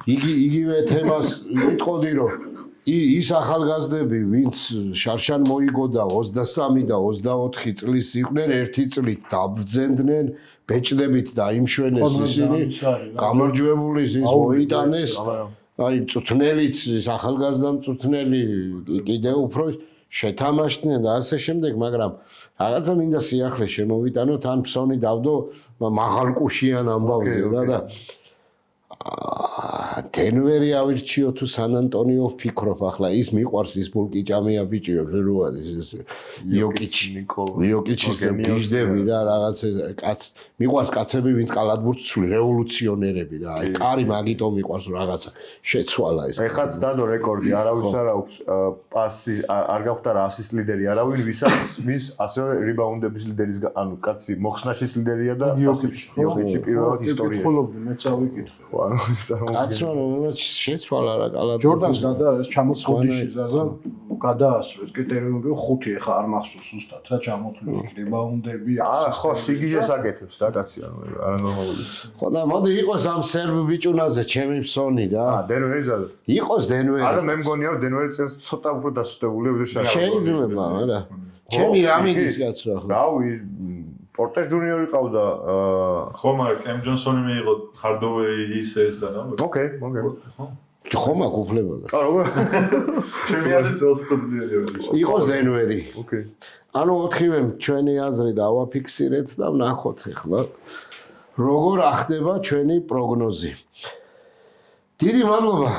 იგივე თემას ვიტყოდი რომ ის ახალგაზრდები, ვინც შარშან მოიგო და 23 და 24 წლის იყვნენ, ერთი წლით დაბრძენდნენ, ბეჭდებით დაიმშვენეს ისინი, გამარჯვებული ის მოიტანეს. აი, მწვრთნელიც, ის ახალგაზრდა მწვრთნელი კიდევ უფრო შეთამაშდნენ და ასე შემდეგ, მაგრამ რაღაცა მინდა სიახლე შემოვიტანოთ, ან ფსონი დავდო მაღალკუშიან ამბავზე რა და დენვერი ავირჩიო თუ სან ანტონიო ვფიქრობ ახლა ის მიყვარს ის ბულკიჭამია ბიჭიო რუად ის იოკიჩის ბიჭდები რა რაღაცა კაც მიყვარს კაცები ვინც კალათბურთს ცვლი რევოლუციონერები რა აი კარი მაგიტომ მიყვარს რაღაცა შეცვალა ეს ეხაც დადო რეკორდი არავის არ აქვს პასი არ გახვდა ასის ლიდერი არავინ ვისაც ვის ასევე რიბაუნდების ლიდერის ანუ კაცი მოხსნაშის ლიდერია და იოკიჩი პირველად ისტორიაში ხოლობ მე წავიკითხე ხო ანუ კაცმა რომელსაც შეცვალა რა კალათბურთი ჯორდანს გადაარეს ჩამოთვლილი ზაზა გადაასწრეს კრიტერიუმები 5 ეხა არ მახსოვს ზუსტად რა ჩამოთვლილი რიბაუნდები ხო სიგიჟეს აკეთებს რა კაცი ანუ არანორმალური ხო და მოდი იყოს ამ სერბ ბიჭუნაზე ჩემი ფსონი რა დენვერი ზადა იყოს დენვერი არა მე მგონია რომ დენვერი წელს ცოტა უფრო დასუსტებულია ვიდრე შარშა შეიძლება არა ჩემი რა მიდის კაცო ახლა რავი პორტეს ჯუნიორი ყავდა ხო მაგრამ კემ ჯონსონი მიიღო ჰარდოვეის ეს და რა ოკეი ხო მაგ უფლება და როგორ ჩემი აზრით წელს უფრო ძლიერია იყოს დენვერი ოკეი ანუ ოთხივემ ჩვენი აზრი დავაფიქსირეთ და ვნახოთ ახლა როგორ ახდება ჩვენი პროგნოზი დიდი მადლობა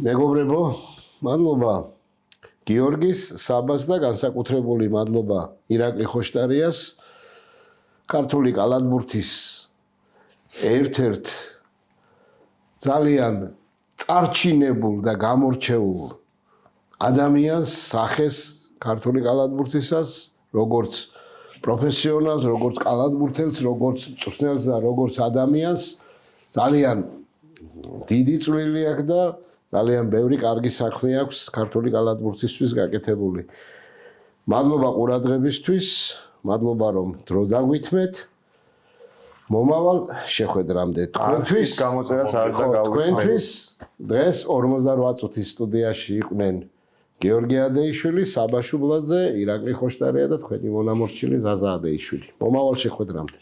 მეგობრებო მადლობა გიორგის საბას და განსაკუთრებული მადლობა ირაკლი ხოშტარიას ქართული კალათბურთის ერთ-ერთ ძალიან წარჩინებულ და გამორჩეულ ადამიანს სახეს ქართული კალათბურთისას როგორც პროფესიონალს, როგორც კალათბურთელს, როგორც მწვრთნელს და როგორც ადამიანს ძალიან დიდი წვლილი აქვს და ძალიან ბევრი კარგი საქმე აქვს ქართული კალათბურთისთვის გაკეთებული. მადლობა ყურადღებისთვის, მადლობა რომ დრო დაგვითმეთ. მომავალ შეხვედრამდე თქვენთვის გამოწერას არ დაგავით თქვენთვის დღეს 48 წუთის სტუდიაში იყვნენ გიორგი ადეიშვილი, საბა შუბლაძე, ირაკლი ხოშტარია და თქვენი მონამორჩილი ზაზა ადეიშვილი. მომავალ შეხვედრამდე.